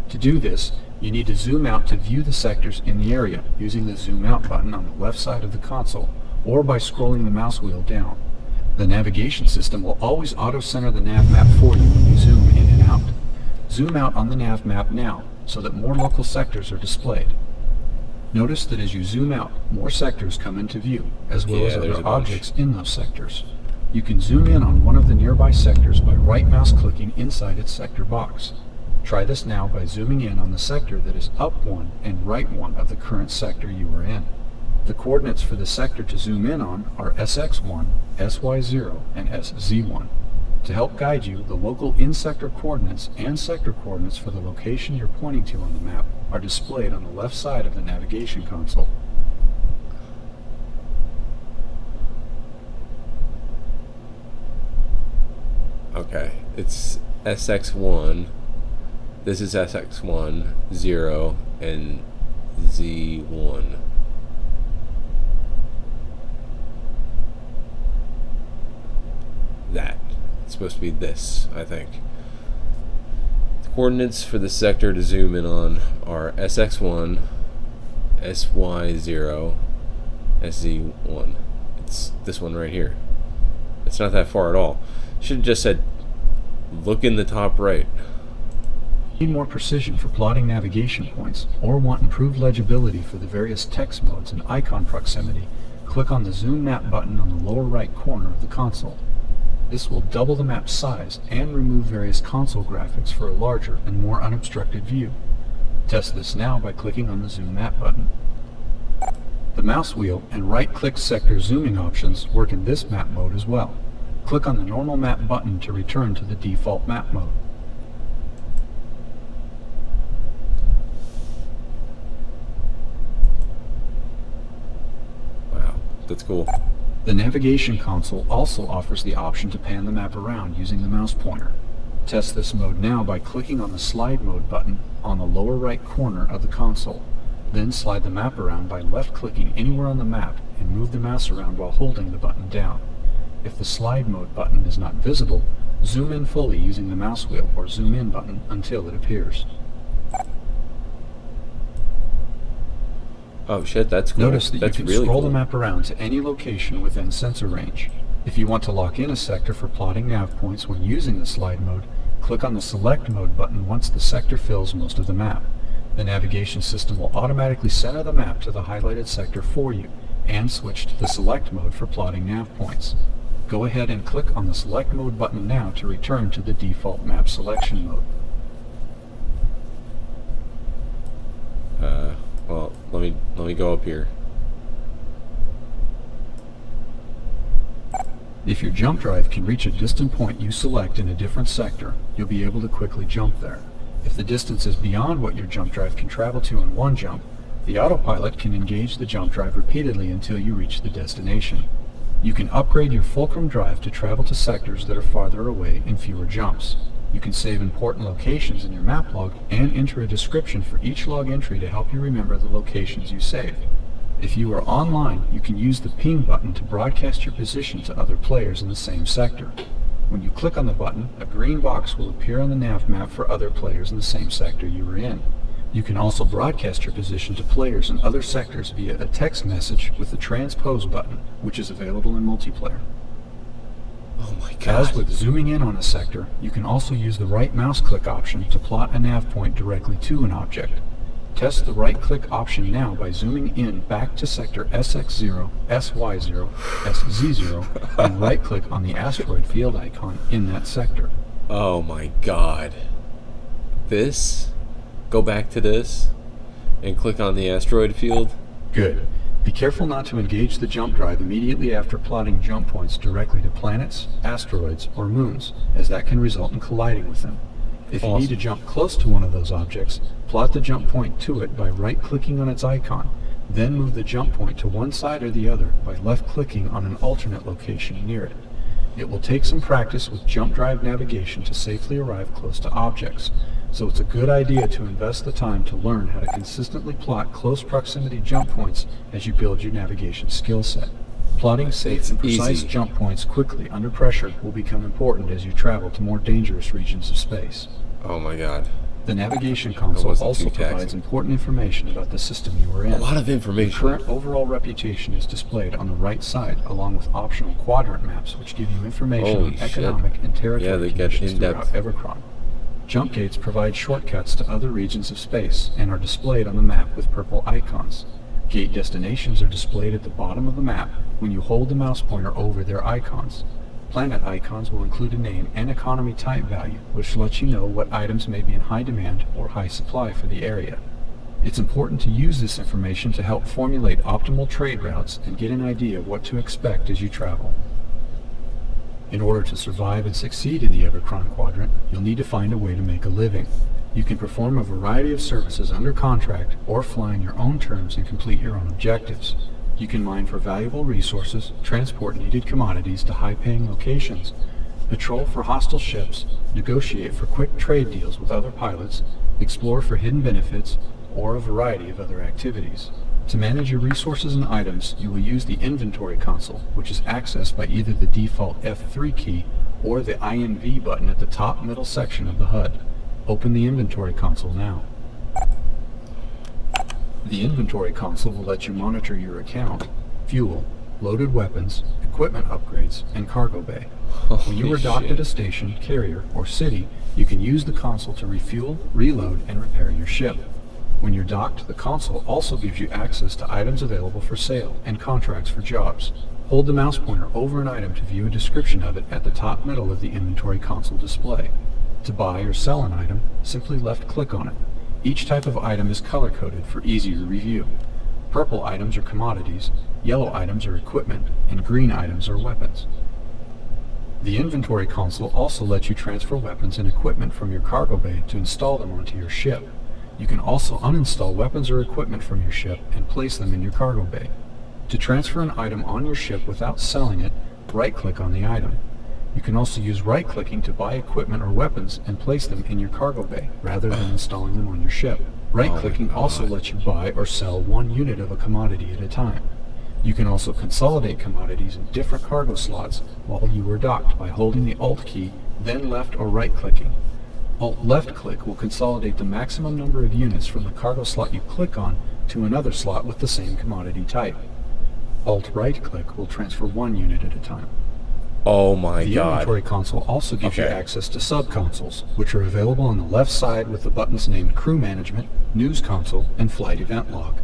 To do this, you need to zoom out to view the sectors in the area using the zoom out button on the left side of the console, or by scrolling the mouse wheel down. The navigation system will always auto-center the nav map for you when you zoom in and out. Zoom out on the nav map now so that more local sectors are displayed. Notice that as you zoom out, more sectors come into view, as well as other objects in those sectors. You can zoom in on one of the nearby sectors by right mouse clicking inside its sector box. Try this now by zooming in on the sector that is up one and right one of the current sector you are in. The coordinates for the sector to zoom in on are SX1, SY0, and SZ1. To help guide you, the local in-sector coordinates and sector coordinates for the location you're pointing to on the map are displayed on the left side of the navigation console. Okay, it's SX1. This is SX1, 0, and Z1. supposed to be this, I think. The coordinates for the sector to zoom in on are SX1, SY0, SZ1. It's this one right here. It's not that far at all. Should have just said, look in the top right. Need more precision for plotting navigation points, or want improved legibility for the various text modes and icon proximity, click on the Zoom Map button on the lower right corner of the console. This will double the map's size and remove various console graphics for a larger and more unobstructed view. Test this now by clicking on the Zoom Map button. The mouse wheel and right-click sector zooming options work in this map mode as well. Click on the normal map button to return to the default map mode. Wow, that's cool. The navigation console also offers the option to pan the map around using the mouse pointer. Test this mode now by clicking on the slide mode button on the lower right corner of the console. Then slide the map around by left-clicking anywhere on the map and move the mouse around while holding the button down. If the slide mode button is not visible, zoom in fully using the mouse wheel or zoom in button until it appears. Oh shit, that's cool. Notice that that's you can really scroll cool. the map around to any location within sensor range. If you want to lock in a sector for plotting nav points when using the slide mode, click on the select mode button once the sector fills most of the map. The navigation system will automatically center the map to the highlighted sector for you and switch to the select mode for plotting nav points. Go ahead and click on the select mode button now to return to the default map selection mode. Well, let me go up here. If your jump drive can reach a distant point you select in a different sector, you'll be able to quickly jump there. If the distance is beyond what your jump drive can travel to in one jump, the autopilot can engage the jump drive repeatedly until you reach the destination. You can upgrade your fulcrum drive to travel to sectors that are farther away in fewer jumps. You can save important locations in your map log and enter a description for each log entry to help you remember the locations you saved. If you are online, you can use the ping button to broadcast your position to other players in the same sector. When you click on the button, a green box will appear on the nav map for other players in the same sector you were in. You can also broadcast your position to players in other sectors via a text message with the transpose button, which is available in multiplayer. Oh my god. As with zooming in on a sector, you can also use the right mouse click option to plot a nav point directly to an object. Test the right click option now by zooming in back to sector SX0, SY0, SZ0, and right click on the asteroid field icon in that sector. Oh my god. This? Go back to this and click on the asteroid field? Good. Be careful not to engage the jump drive immediately after plotting jump points directly to planets, asteroids, or moons, as that can result in colliding with them. If you need to jump close to one of those objects, plot the jump point to it by right-clicking on its icon, then move the jump point to one side or the other by left-clicking on an alternate location near it. It will take some practice with jump drive navigation to safely arrive close to objects, so it's a good idea to invest the time to learn how to consistently plot close proximity jump points as you build your navigation skill set. Plotting safe and precise jump points quickly under pressure will become important as you travel to more dangerous regions of space. Oh my god. The navigation console also provides important information about the system you are in. A lot of information. Your current overall reputation is displayed on the right side, along with optional quadrant maps which give you information on economic and territory conditions throughout Evochron. Jump gates provide shortcuts to other regions of space and are displayed on the map with purple icons. Gate destinations are displayed at the bottom of the map when you hold the mouse pointer over their icons. Planet icons will include a name and economy type value, which lets you know what items may be in high demand or high supply for the area. It's important to use this information to help formulate optimal trade routes and get an idea of what to expect as you travel. In order to survive and succeed in the Evochron Quadrant, you'll need to find a way to make a living. You can perform a variety of services under contract or fly on your own terms and complete your own objectives. You can mine for valuable resources, transport needed commodities to high-paying locations, patrol for hostile ships, negotiate for quick trade deals with other pilots, explore for hidden benefits, or a variety of other activities. To manage your resources and items, you will use the inventory console, which is accessed by either the default F3 key or the INV button at the top middle section of the HUD. Open the inventory console now. The inventory console will let you monitor your account, fuel, loaded weapons, equipment upgrades, and cargo bay. When you are docked at a station, carrier, or city, you can use the console to refuel, reload, and repair your ship. When you're docked, the console also gives you access to items available for sale and contracts for jobs. Hold the mouse pointer over an item to view a description of it at the top middle of the inventory console display. To buy or sell an item, simply left-click on it. Each type of item is color-coded for easier review. Purple items are commodities, yellow items are equipment, and green items are weapons. The inventory console also lets you transfer weapons and equipment from your cargo bay to install them onto your ship. You can also uninstall weapons or equipment from your ship and place them in your cargo bay. To transfer an item on your ship without selling it, right-click on the item. You can also use right-clicking to buy equipment or weapons and place them in your cargo bay, rather than installing them on your ship. Right-clicking also lets you buy or sell one unit of a commodity at a time. You can also consolidate commodities in different cargo slots while you are docked by holding the Alt key, then left or right-clicking. Alt left-click will consolidate the maximum number of units from the cargo slot you click on to another slot with the same commodity type. Alt right-click will transfer one unit at a time. Oh my The god. inventory console also gives you access to sub-consoles, which are available on the left side with the buttons named Crew Management, News Console, and Flight Event Log.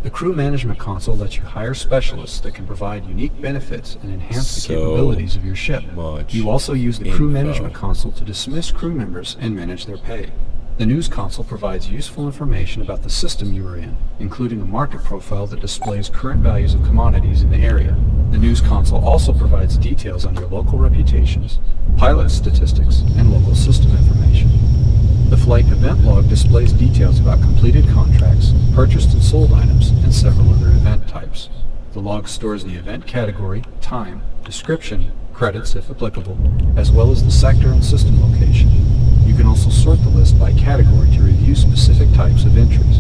The Crew Management console lets you hire specialists that can provide unique benefits and enhance the capabilities of your ship. You also use the Crew Management console to dismiss crew members and manage their pay. The News console provides useful information about the system you are in, including a market profile that displays current values of commodities in the area. The News console also provides details on your local reputations, pilot statistics, and local system information. The Flight Event Log displays details about completed contracts, purchased and sold items, and several other event types. The log stores the event category, time, description, credits if applicable, as well as the sector and system location. You can also sort the list by category to review specific types of entries.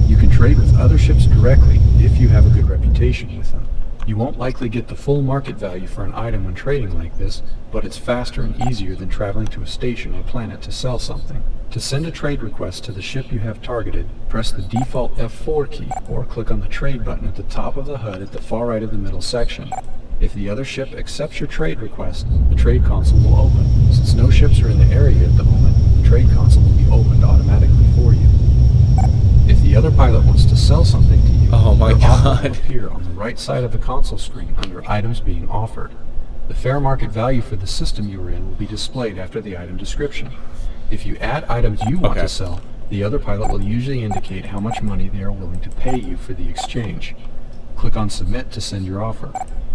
You can trade with other ships directly if you have a good reputation with them. You won't likely get the full market value for an item when trading like this, but it's faster and easier than traveling to a station or planet to sell something. To send a trade request to the ship you have targeted, press the default F4 key or click on the trade button at the top of the HUD at the far right of the middle section. If the other ship accepts your trade request, the trade console will open. Since no ships are in the area at the moment, the trade console will be opened automatically for you. If the other pilot wants to sell something to you, Oh my your offer will god. appear on the right side of the console screen under Items Being Offered. The fair market value for the system you are in will be displayed after the item description. If you add items you want to sell, the other pilot will usually indicate how much money they are willing to pay you for the exchange. Click on Submit to send your offer.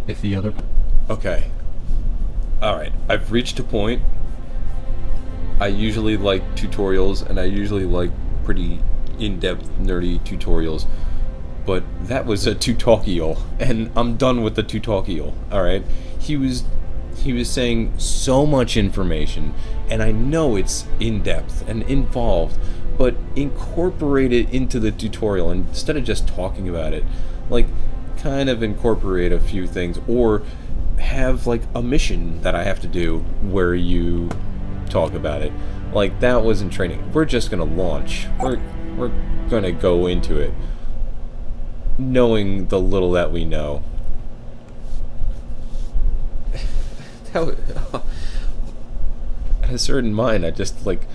If the other... Okay. Alright, I've reached a point. I usually like tutorials, and I usually like pretty in-depth, nerdy tutorials. But that was a tutorial, and I'm done with the tutorial, alright? He was saying so much information, and I know it's in-depth and involved, but incorporate it into the tutorial instead of just talking about it. Like, kind of incorporate a few things, or have like a mission that I have to do where you talk about it. Like, that wasn't training. We're just gonna launch. We're gonna go into it knowing the little that we know. At a certain mind, I just like,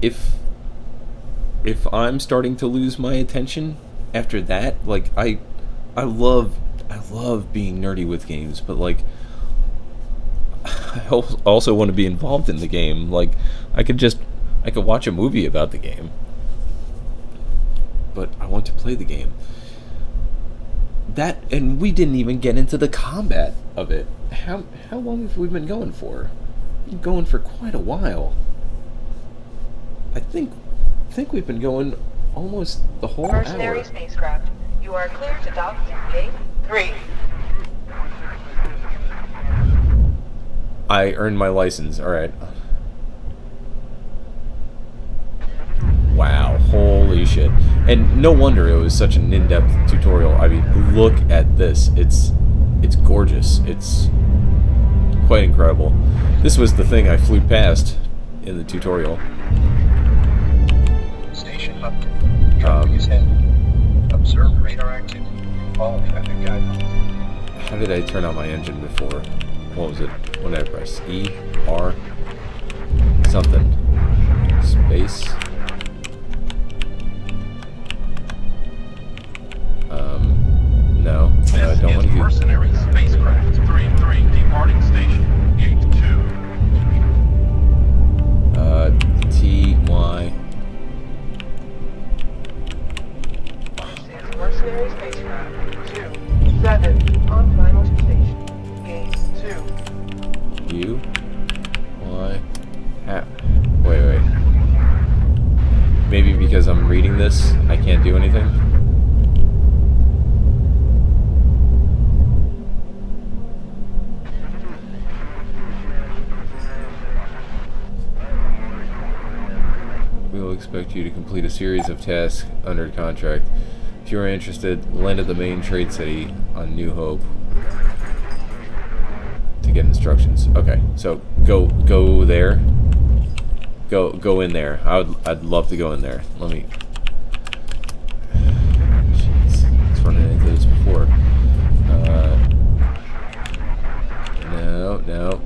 if I'm starting to lose my attention after that, like, I love being nerdy with games, but like, I also want to be involved in the game. Like, I could watch a movie about the game, but I want to play the game. That, and we didn't even get into the combat of it. How long have we been going for? We've been going for quite a while. I think we've been going almost the whole Mercenary hour. spacecraft. You are clear to dock Gate 3. I earned my license. Alright. Wow, holy shit. And no wonder it was such an in-depth tutorial. I mean, look at this. It's gorgeous. It's quite incredible. This was the thing I flew past in the tutorial. Station update. Traffic is heavy. Observe radar activity. All traffic guidelines. How did I turn on my engine before? What was it? What did I press? E? R? Something. Space? No. No, I don't want to use... Mercenary spacecraft 3-3 departing station. Gate 2. T, Y... This is Mercenary spacecraft 2-7 on final to station. Gate 2. U, Y, wait. Maybe because I'm reading this, I can't do anything? We will expect you to complete a series of tasks under contract. If you are interested, land at the main trade city on New Hope to get instructions. Okay, so go there. Go in there. I'd love to go in there. Let me. Jeez, it's running into this before. No.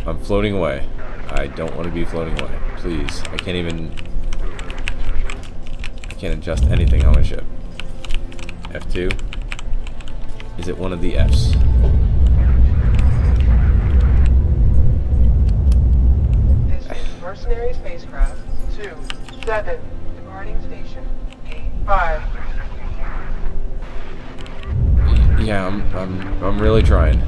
I'm floating away. I don't want to be floating away. Please. I can't adjust anything on my ship. F2. Is it one of the Fs? This is Mercenary spacecraft 2-7 departing station. Gate 5. Yeah, I'm really trying.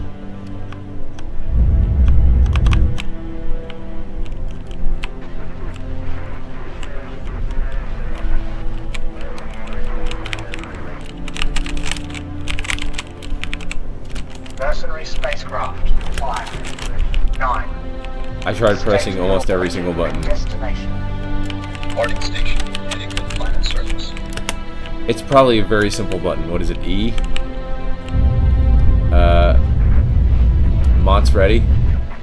Mercenary spacecraft 5, 9. I tried pressing almost every single button. Destination. Departing station. Heading to the planet surface. It's probably a very simple button. What is it? E? Mott's ready.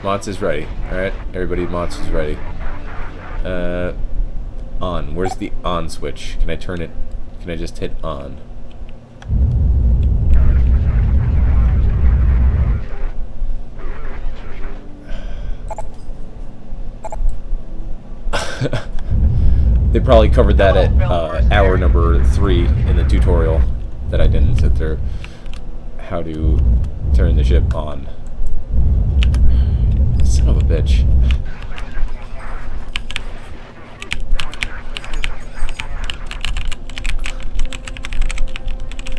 Mott's is ready. Alright, everybody, Mott's is ready. On. Where's the on switch? Can I turn it? Can I just hit on? They probably covered that at hour number 3 in the tutorial that I didn't sit through. How to turn the ship on. Son of a bitch.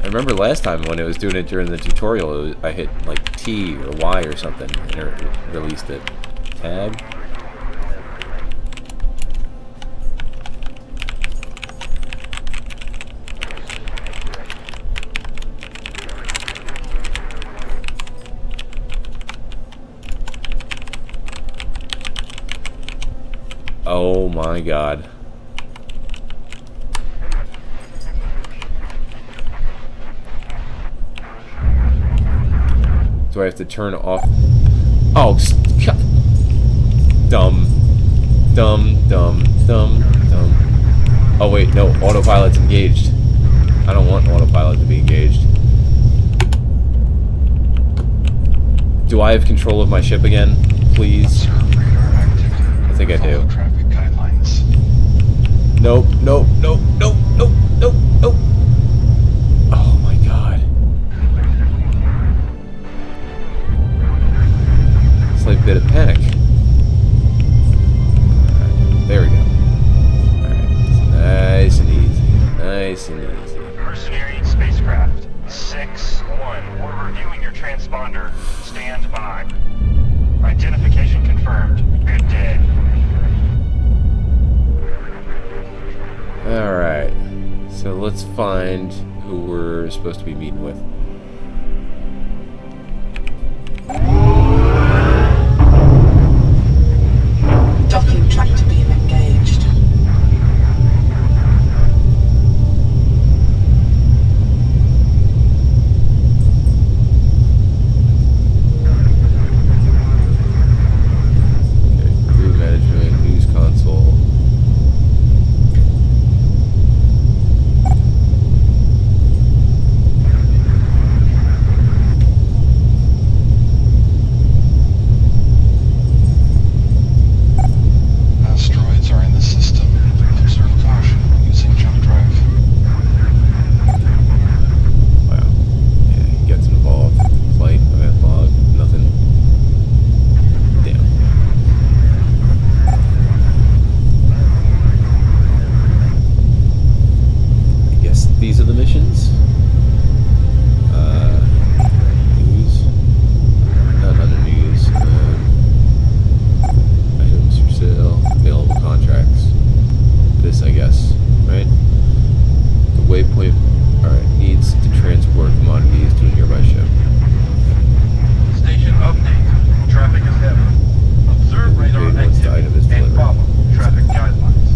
I remember last time when it was doing it during the tutorial, I hit like T or Y or something and it released it. Tab. Oh my god. Do I have to turn off? Oh, dumb. Oh wait, no, autopilot's engaged. I don't want autopilot to be engaged. Do I have control of my ship again? Please. I think I do. Traffic guidelines. Nope. Oh my god. Slight bit of panic. Alright, there we go. Alright, nice and easy. Nice and easy. Mercenary spacecraft 6-1. We're reviewing your transponder. Stand by. Identification confirmed. Good day. Alright. So let's find who we're supposed to be meeting with. Docking tractor beam engaged. the missions. News. Not under news. Items for sale. Available contracts. This, I guess. Right? The waypoint. Alright, needs to transport commodities to a nearby ship. Station update. Traffic is heavy. Observe radar Once the item is activity and delivered. follow traffic guidelines.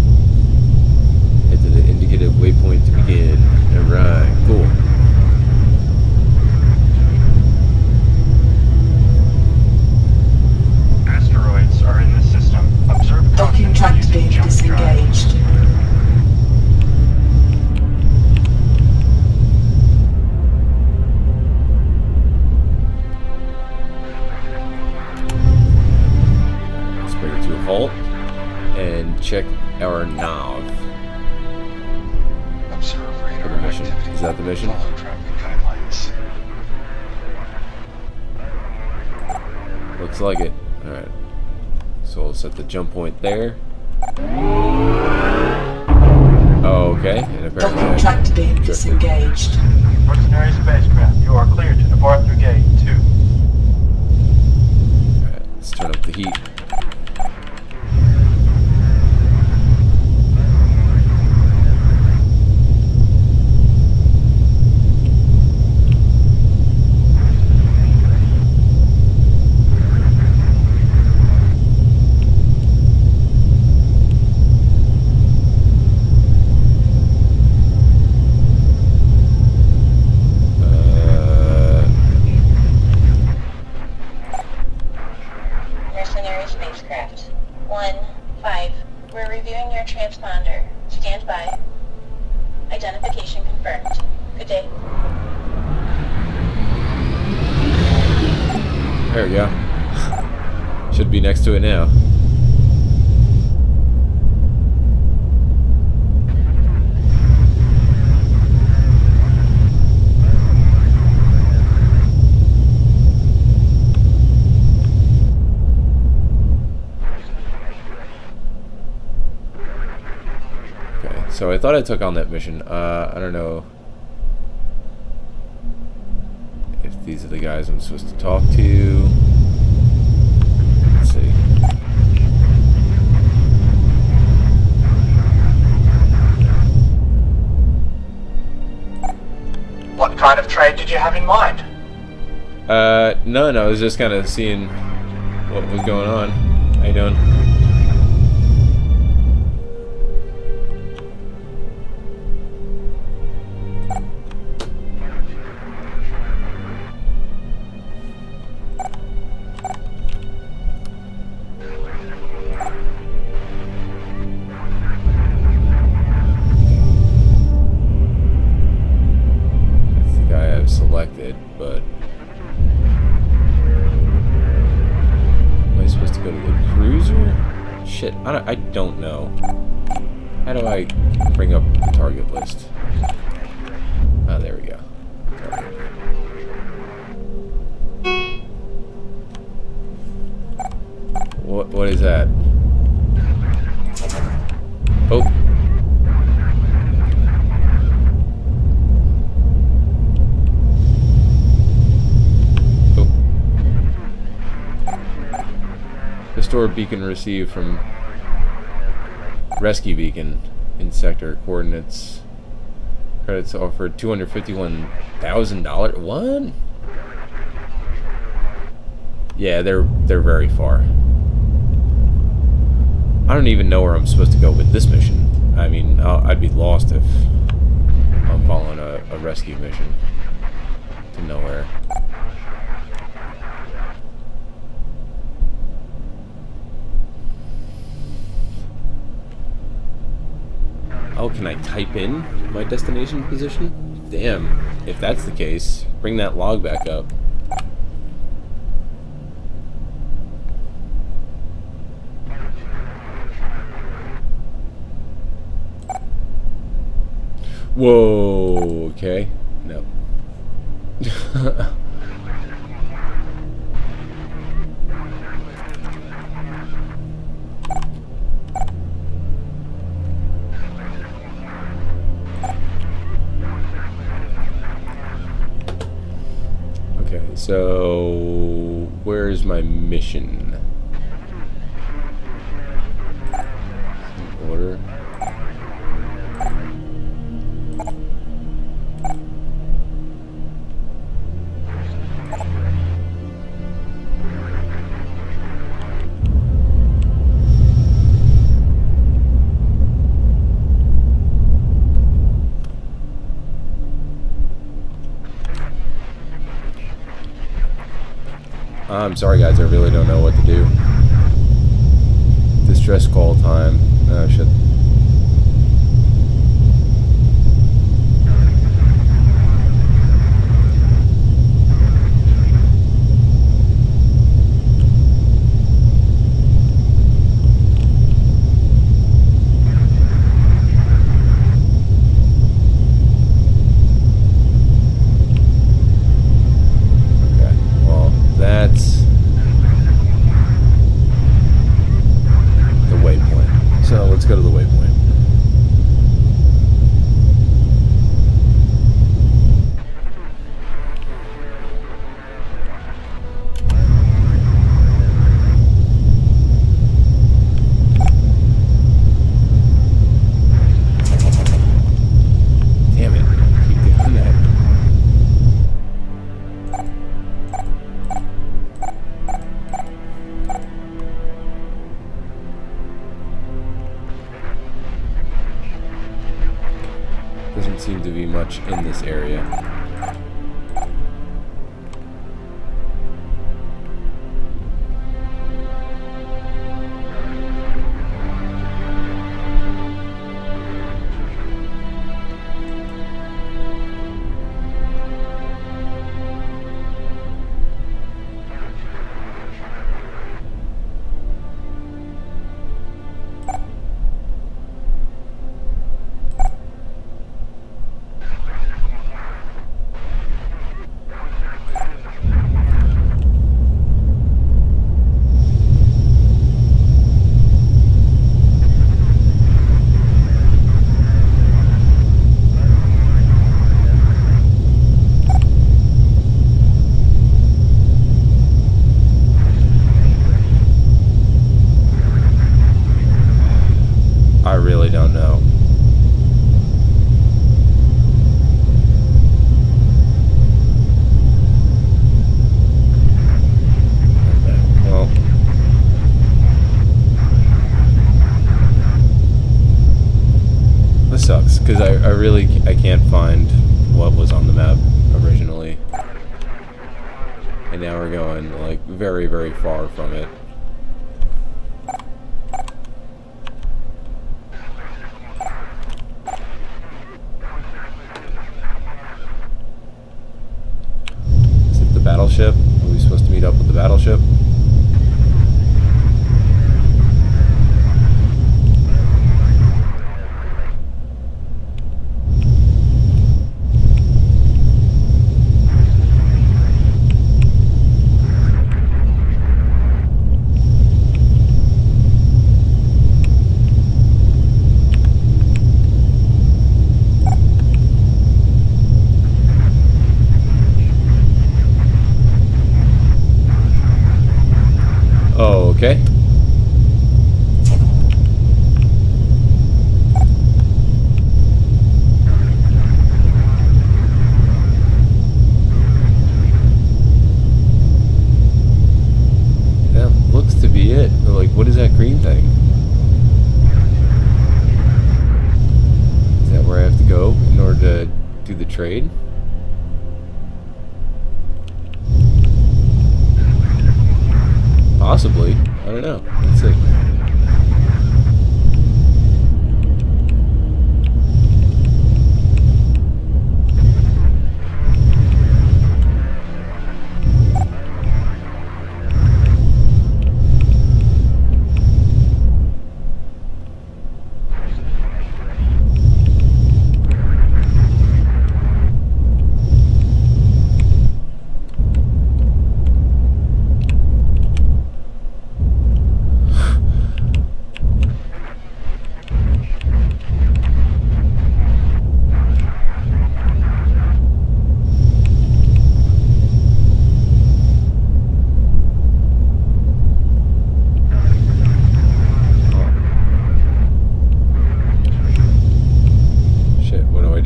Head to the indicated waypoint to begin. Alright, cool. Asteroids are in the system. Observe Docking contact track to using be jump drive. disengaged. Let's bring it to a halt and check our nav. Observe For radar the mission. activity. Is that the mission? Follow traffic guidelines. Looks like it. Alright. So we'll set the jump point there. Okay, and apparently Docking track to be disengaged. Mercenary spacecraft, you are cleared to depart through gate 2. Alright, let's turn up the heat. Mercenary spacecraft. 1-5. We're reviewing your transponder. Stand by. Identification confirmed. Good day. There we go. Should be next to it now. Okay, so I thought I took on that mission. I don't know if these are the guys I'm supposed to talk to. Let's see. What kind of trade did you have in mind? None. I was just kind of seeing what was going on. How you doing? That's the guy I've selected, but am I supposed to go to the cruiser? Shit, I don't know. How do I bring up the target list? Ah, there we go. What is that? Oh. Oh. Restore beacon received from rescue beacon in sector coordinates. Credits offered $251,000. What? Yeah, they're very far. I don't even know where I'm supposed to go with this mission. I mean, I'd be lost if I'm following a rescue mission to nowhere. Oh, can I type in my destination position? Damn, if that's the case, bring that log back up. Whoa, okay. No. So, where's my mission? Order. I'm sorry guys, I really don't know what to do. Distress call time. Oh shit. That's the waypoint. So let's go to the waypoint. Damn it. Keep doing that. Doesn't seem to be much in this area. I really don't know. Okay, well. This sucks, because I can't find what was on the map originally. And now we're going, like, very, very far from it. Battleship? Are we supposed to meet up with the battleship? Okay. That looks to be it. Like, what is that green thing? Is that where I have to go in order to do the trade? Possibly. I don't know. Let's see.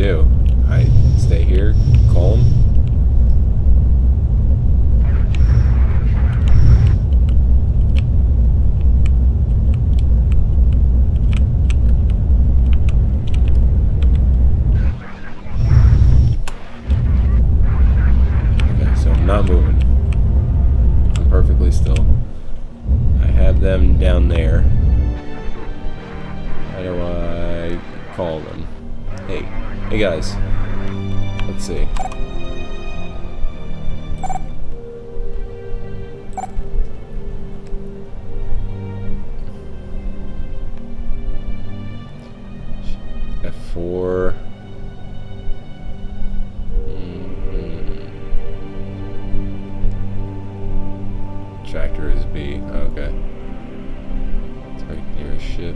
do? I stay here, call him? Okay, so I'm not moving. I'm perfectly still. I have them down there. How do I call them? Hey guys. Let's see. F4. Tractor is B. Okay. It's right near as shit.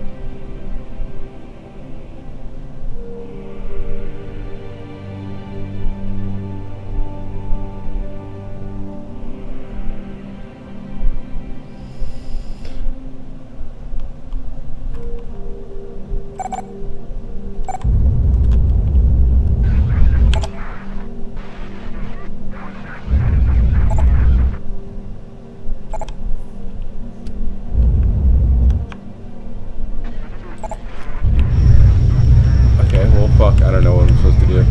Okay, well, fuck, I don't know what I'm supposed to do.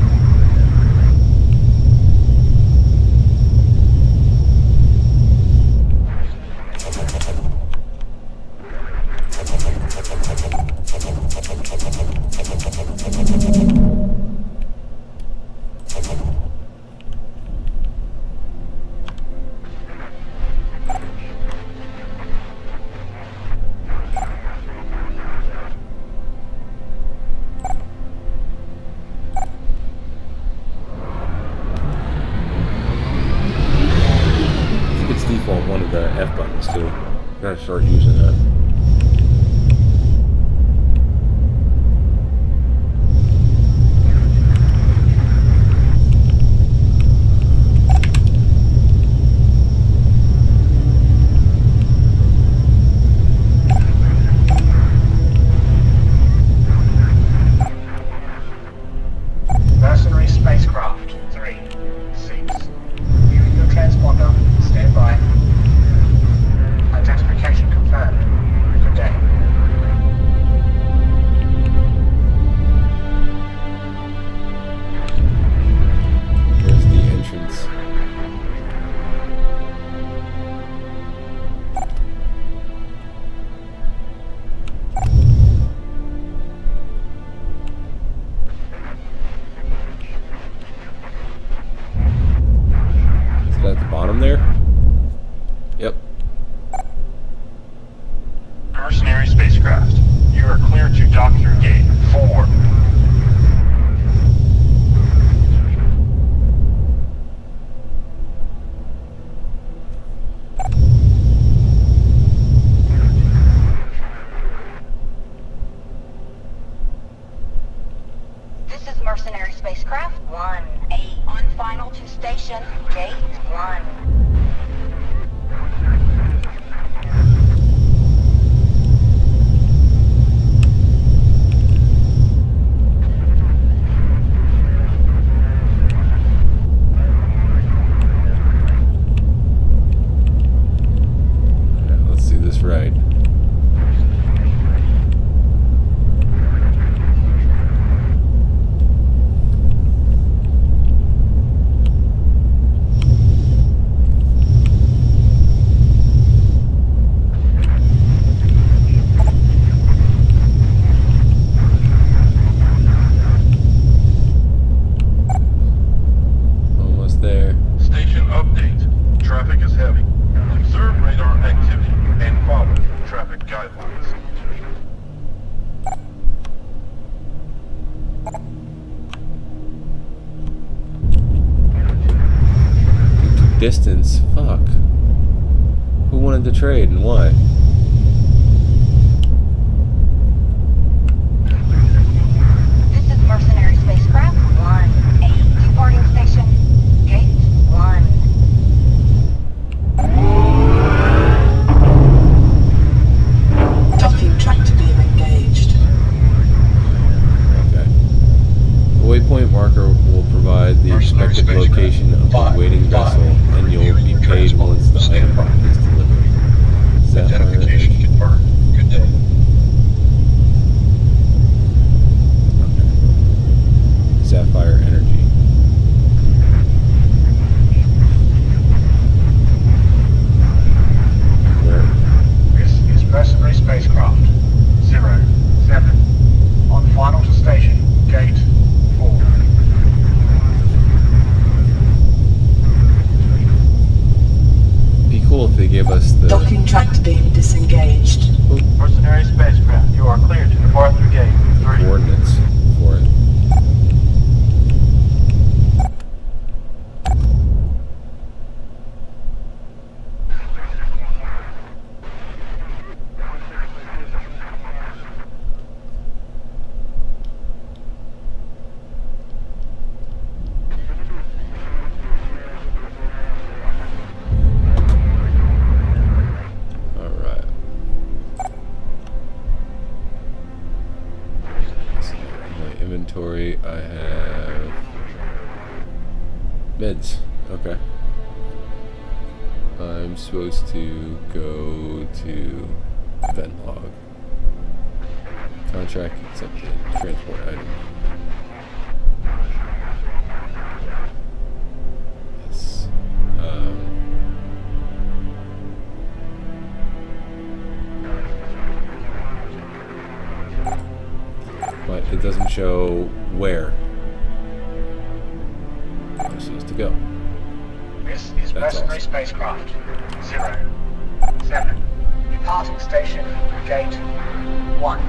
It's default one of the F buttons too. Gotta start using that. Mercenary spacecraft 3-6. Viewing your transponder. Stand by. Identification confirmed. Good day. Where's the entrance? Is it at the bottom there? Yep. Mercenary spacecraft. You are clear to dock through gate 4. This is Mercenary Spacecraft 1-8. On final to station, gate 1. Yeah, let's see this right. Almost there. Station update. Traffic is heavy. Observe radar activity and follow traffic guidelines. Distance. Fuck. Who wanted to trade and why? This is Mercenary Spacecraft 1-8. Departing station, gate 1. Docking tractor beam engaged. Okay. Avoid waypoint marker will provide the Mercenary expected spacecraft. location of the 5, waiting 5. vessel, and you'll Reviewing be your paid transport. once the Stand item by. is delivered. Sapphire Identification Edge. confirmed. Good day. Okay. Sapphire Energy. Where? This is Mercenary Spacecraft 07. On final to station, gate 4. Be cool if they gave us the Docking tractor beam disengaged. Mercenary Spacecraft, you are cleared to depart through gate 3. coordinates for it. Alright. In my inventory, I have meds. Okay. I'm supposed to go to event log. Contract accepted. Transport item. Yes. But it doesn't show where I'm supposed to go. This is That's Mercenary awesome. Spacecraft 07. Departing station, gate 1.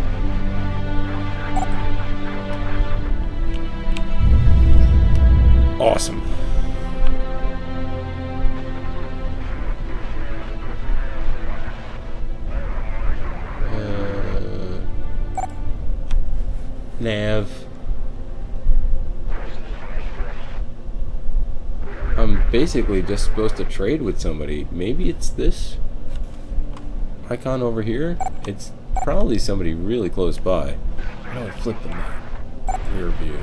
Awesome. Nav. I'm basically just supposed to trade with somebody. Maybe it's this icon over here. It's probably somebody really close by. How do I flip the map? Rear view.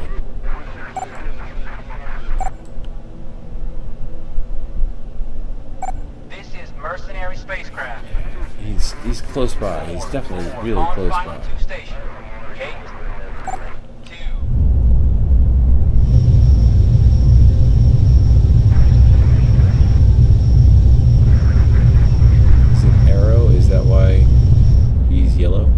This is Mercenary Spacecraft. He's close by. He's definitely really close by. Station, gate 2. Is it arrow? Is that why he's yellow?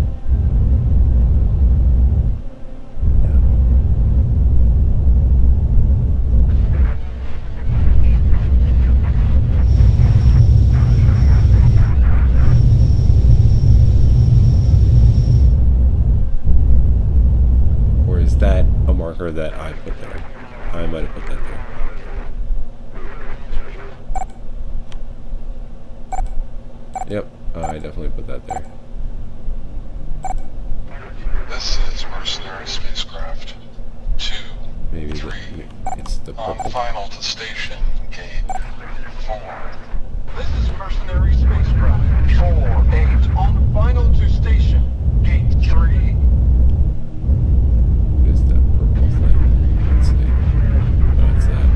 Or is that a marker that I put there? I might have put that there. Yep, I definitely put that there. This is Mercenary Spacecraft 2. Maybe it's the On purple. final to station, gate 4. This is Mercenary Spacecraft 4-8. On final to station, gate 3. What is that purple thing? Let's see. Oh, it's that.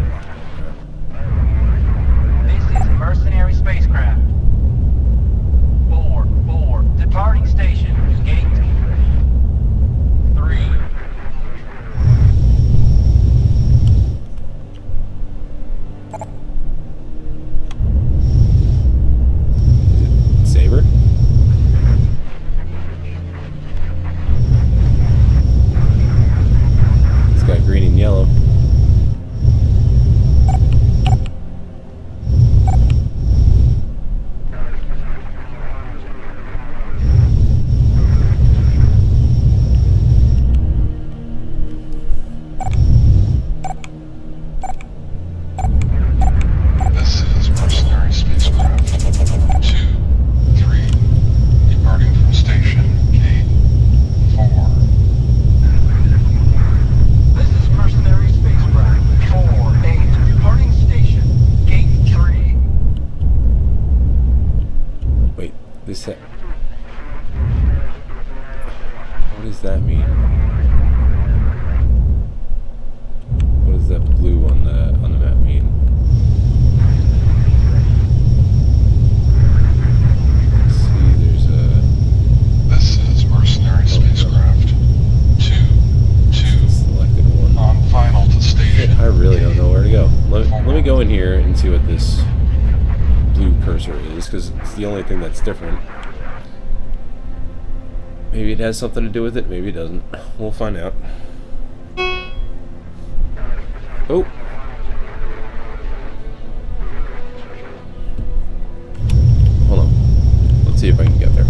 This is Mercenary Spacecraft 4-4. Departing station, gate 3. Is it Saber? go in here and see what this blue cursor is, because it's the only thing that's different. Maybe it has something to do with it, maybe it doesn't. We'll find out. Oh! Hold on. Let's see if I can get there.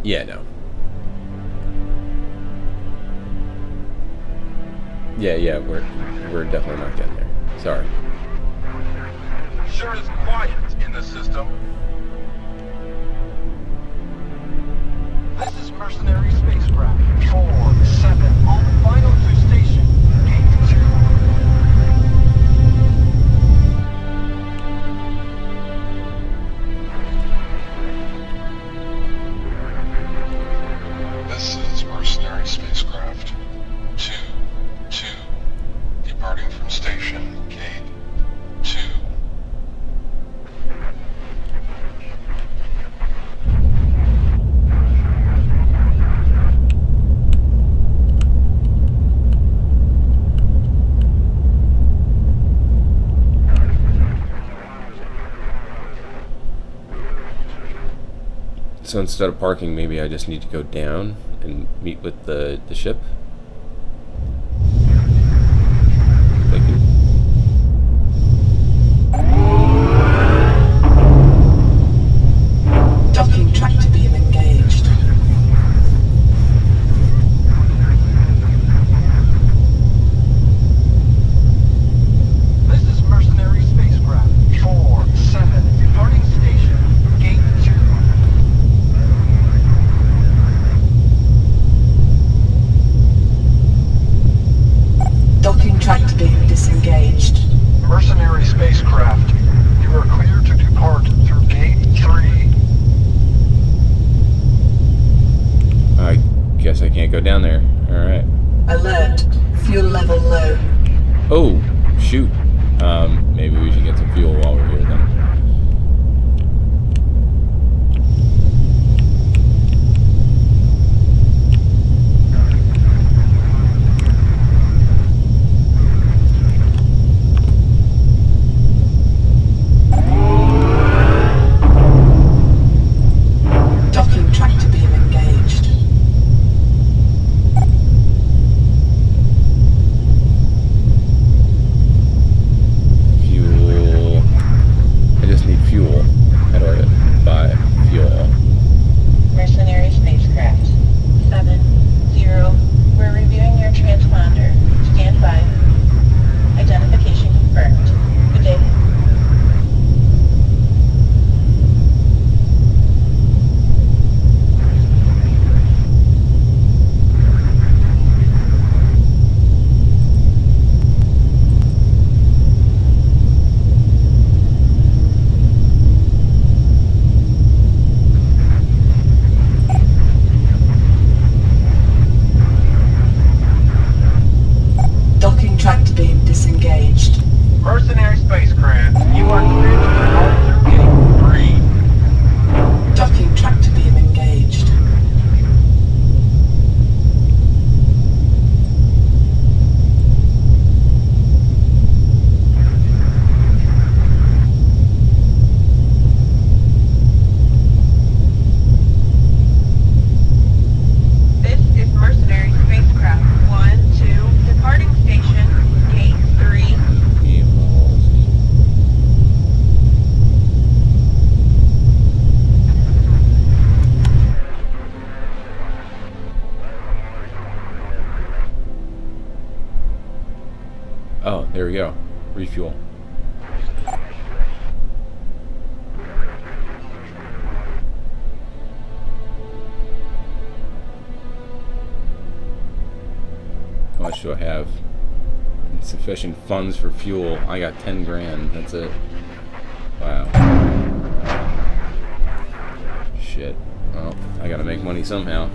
Yeah, no. Yeah, we're definitely not getting there. Sorry. Sure is quiet in the system. This is Mercenary Spacecraft 4-7 on the final to station, Gate 2. This is Mercenary Spacecraft 2-2, departing from station Gate 2. So instead of parking, maybe I just need to go down and meet with the ship. Thank you. Docking tractor beam engaged. This is Mercenary Spacecraft 4-7, departing station, Gate 2. Docking tractor beam disengaged. Mercenary Spacecraft, you are clear to depart through Gate 3. I guess I can't go down there. Alright. Alert. Fuel level low. Oh, shoot. Maybe we should get some fuel while we're here then. Docking tractor beam engaged. Fuel. I just need fuel. How do I buy fuel? Mercenary Spacecraft 7-0. We're reviewing your transponder. Stand by. Identification confirmed. Good day. Docking tractor beam disengaged. Mercenary Spacecraft, you are clear to depart through Gate 3. Docking tractor beam engaged. This is Mercenary Spacecraft 1-2, departing station, Gate 3. Oh, there we go. Refuel. How much do I have? Insufficient funds for fuel. I got 10 grand. That's it. Wow. Shit. Well, I gotta make money somehow.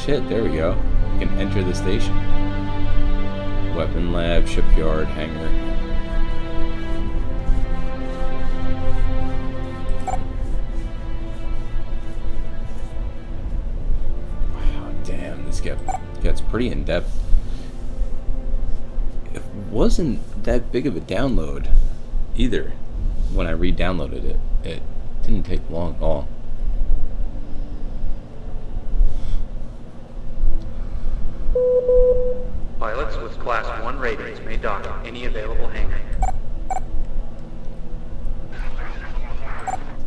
shit, there we go. You can enter the station. Weapon lab, shipyard, hangar. Wow, damn, this gets pretty in-depth. It wasn't that big of a download either. When I re-downloaded it, it didn't take long at all. Pilots with Class 1 ratings may dock any available hangar.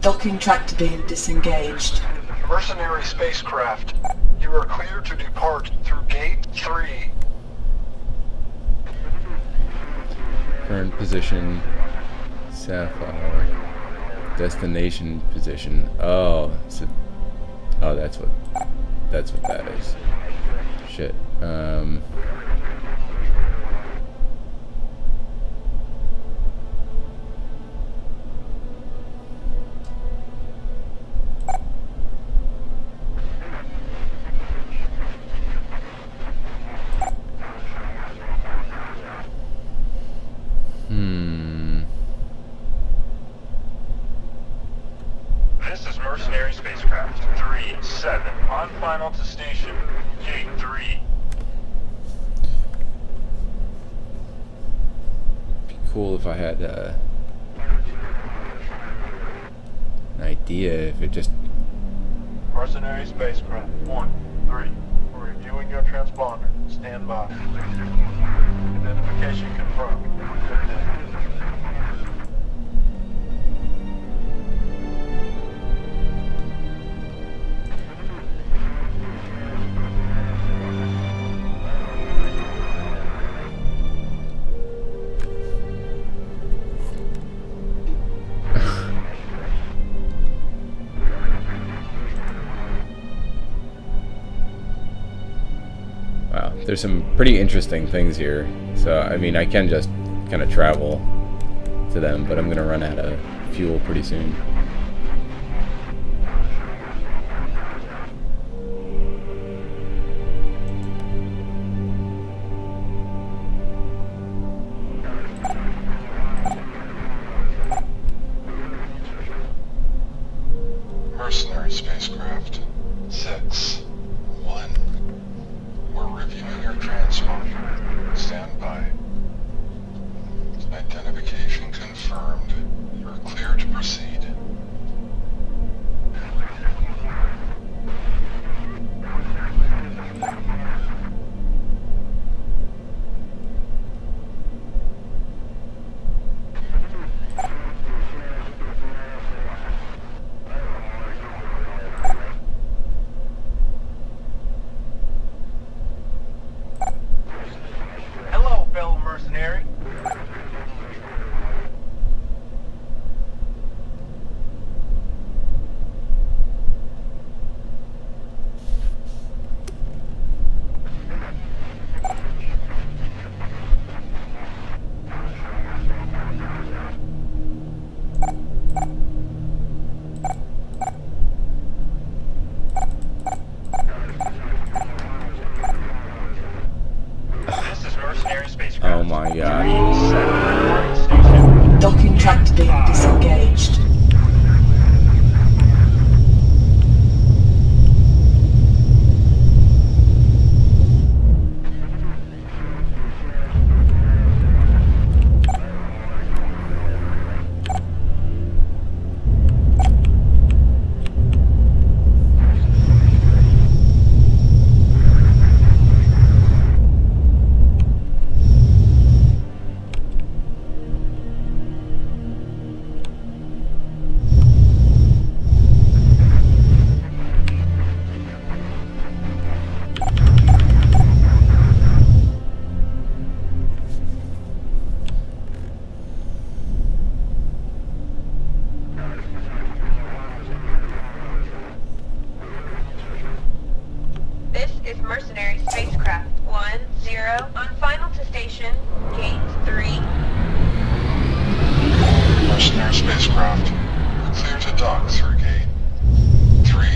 Docking tractor beam disengaged. Mercenary spacecraft, you are clear to depart through Gate 3. Current position, Sapphire. Destination position. Oh, so, oh, that's what that is. Shit. This is Mercenary Spacecraft 3-7 on final to station, Gate 3. Be cool if I had an idea if it just. Mercenary Spacecraft 1-3. We're reviewing your transponder. Stand by. Identification confirmed. Good day. Wow, there's some pretty interesting things here. So, I mean, I can just kind of travel to them, but I'm going to run out of fuel pretty soon. Mercenary spacecraft 6-1. We're reviewing your transponder. Stand by. Identification confirmed. You're clear to proceed. Hello, fellow mercenary. This is Mercenary Spacecraft. Oh my god. 3-7 station. Docking tractor beam disengaged. This is Mercenary Spacecraft 1-0 on final to station, Gate 3. Mercenary spacecraft. You're clear to dock through Gate 3.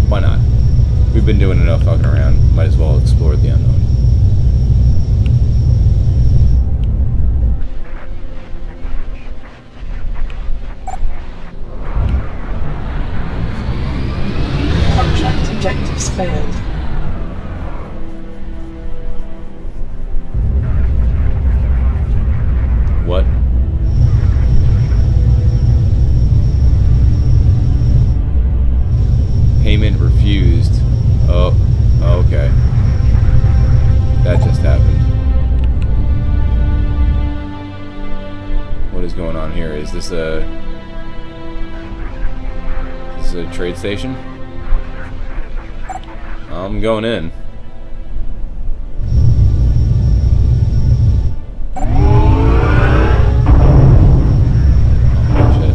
Why not? We've been doing enough fucking around. Might as well explore the unknown. Contract objectives failed. What? Payment refused. Oh, okay. That just happened. What is going on here? Is this a trade station? I'm going in.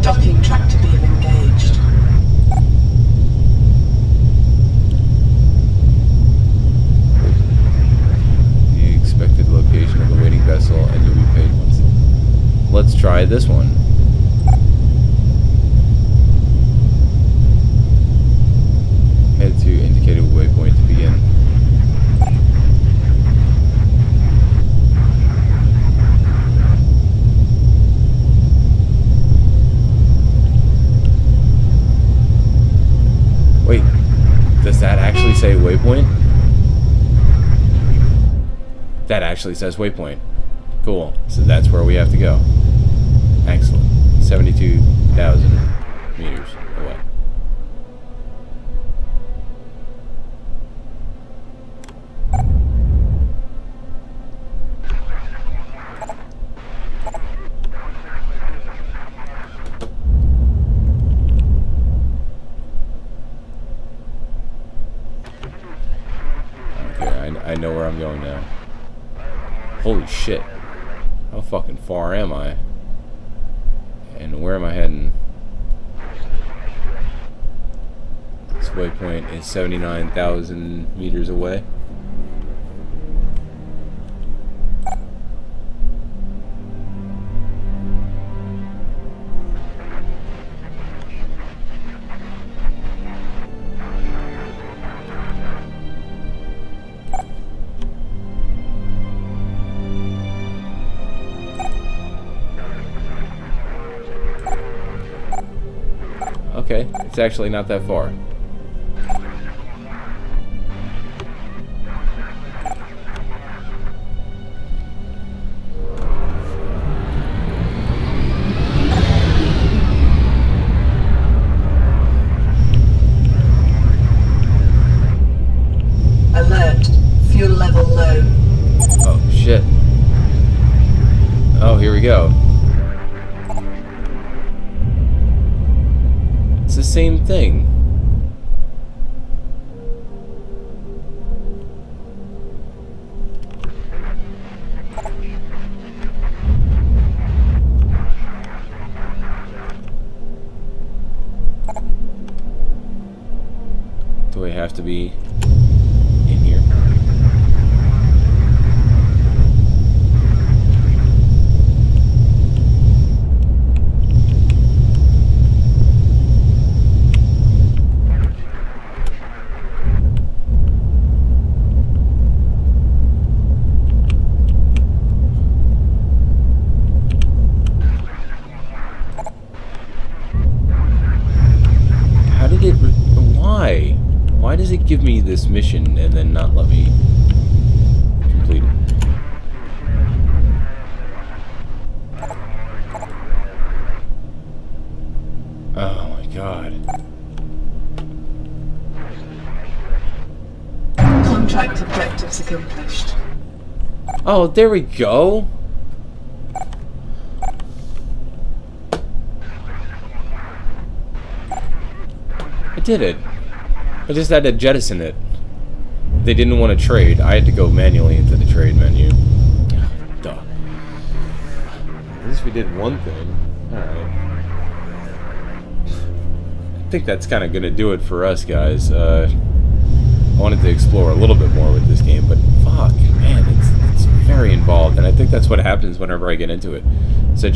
Docking tractor beam engaged. The expected location of the waiting vessel, and you'll be paid once. Let's try this one. Head to indicated waypoint to begin. Wait, does that actually say waypoint? That actually says waypoint. Cool, so that's where we have to go. Excellent. 72,000 meters away. I know where I'm going now. Holy shit. How fucking far am I? And where am I heading? This waypoint is 79,000 meters away. Okay, it's actually not that far. Alert. Fuel level low. Oh, shit. Oh, here we go. It's the same thing. Do I have to be in here? Why? Why does it give me this mission and then not let me complete it? Oh my god. Contract objectives accomplished. Oh, there we go. I did it. I just had to jettison it. They didn't want to trade. I had to go manually into the trade menu. Duh. At least we did one thing. Alright. I think that's kind of going to do it for us, guys. I wanted to explore a little bit more with this game, but fuck, man, it's very involved, and I think that's what happens whenever I get into it. So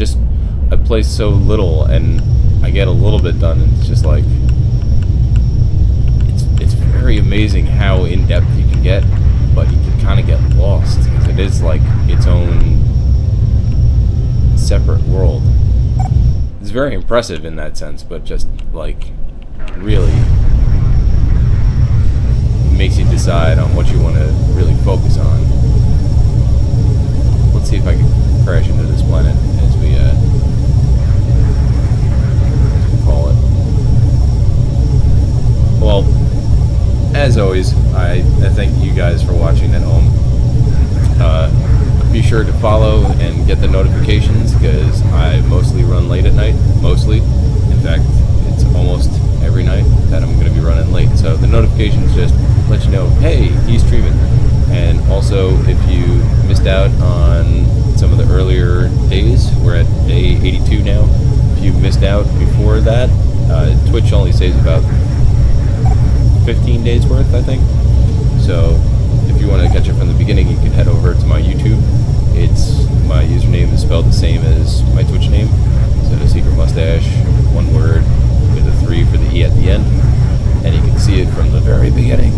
I play so little, and I get a little bit done, and it's just like... it's very amazing how in-depth you can get, but you can kind of get lost, because it is like its own separate world. It's very impressive in that sense, but just like really makes you decide on what you want to really focus on. Let's see if I can crash into this planet as we call it. Well, as always, I thank you guys for watching at home. Be sure to follow and get the notifications, because I mostly run late at night. Mostly. In fact, it's almost every night that I'm going to be running late. So the notifications just let you know, hey, he's streaming. And also, if you missed out on some of the earlier days, we're at day 82 now. If you missed out before that, Twitch only saves about 15 days worth, I think. So if you want to catch it from the beginning, you can head over to my YouTube. My username is spelled the same as my Twitch name. So the Secret Mustache, one word with a 3 for the E at the end. And you can see it from the very beginning.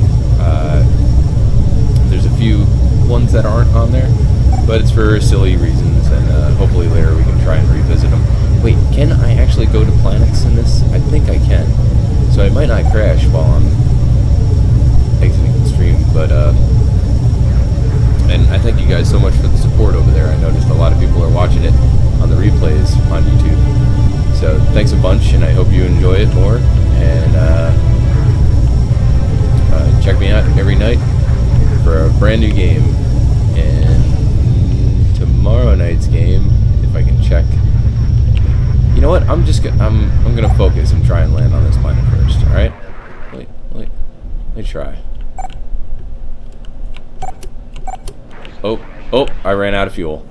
There's a few ones that aren't on there, but it's for silly reasons, and hopefully later we can try and revisit them. Wait, can I actually go to planets in this? I think I can. So I might not crash while I'm exiting the stream, but and I thank you guys so much for the support over there. I noticed a lot of people are watching it on the replays on YouTube. So thanks a bunch, and I hope you enjoy it more. And check me out every night for a brand new game. And tomorrow night's game, if I can check. You know what? I'm gonna focus and try and land on this planet first. All right? Let me try. Oh! I ran out of fuel.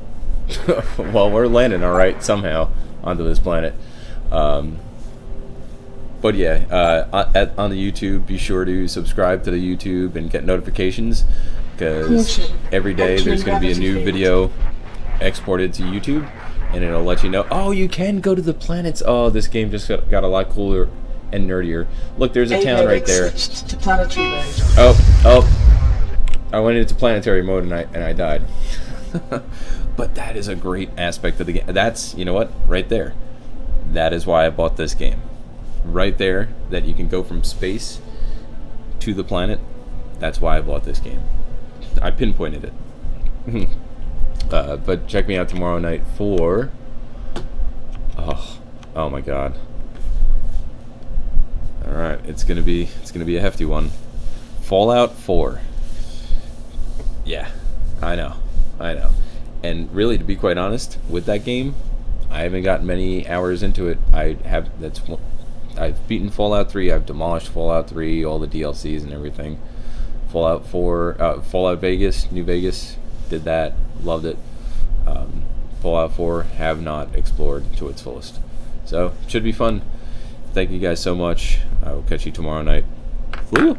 Well, we're landing all right somehow onto this planet. But yeah, on the YouTube, be sure to subscribe to the YouTube and get notifications, because every day there's going to be a new video exported to YouTube, and it'll let you know, oh, you can go to the planets. Oh, this game just got a lot cooler and nerdier. Look, there's a town right there. Switched to planetary mode. Oh, I went into planetary mode and I died. But that is a great aspect of the game. That's, you know what, right there. That is why I bought this game. Right there, that you can go from space to the planet. That's why I bought this game. I pinpointed it. But check me out tomorrow night for... Oh my god. Alright, it's gonna be a hefty one. Fallout 4. Yeah, I know. And really, to be quite honest, with that game, I haven't gotten many hours into it. I've beaten Fallout 3, I've demolished Fallout 3, all the DLCs and everything. Fallout 4, Fallout Vegas, New Vegas, did that, loved it. Fallout 4, have not explored to its fullest. So, should be fun. Thank you guys so much. I will catch you tomorrow night. Woo!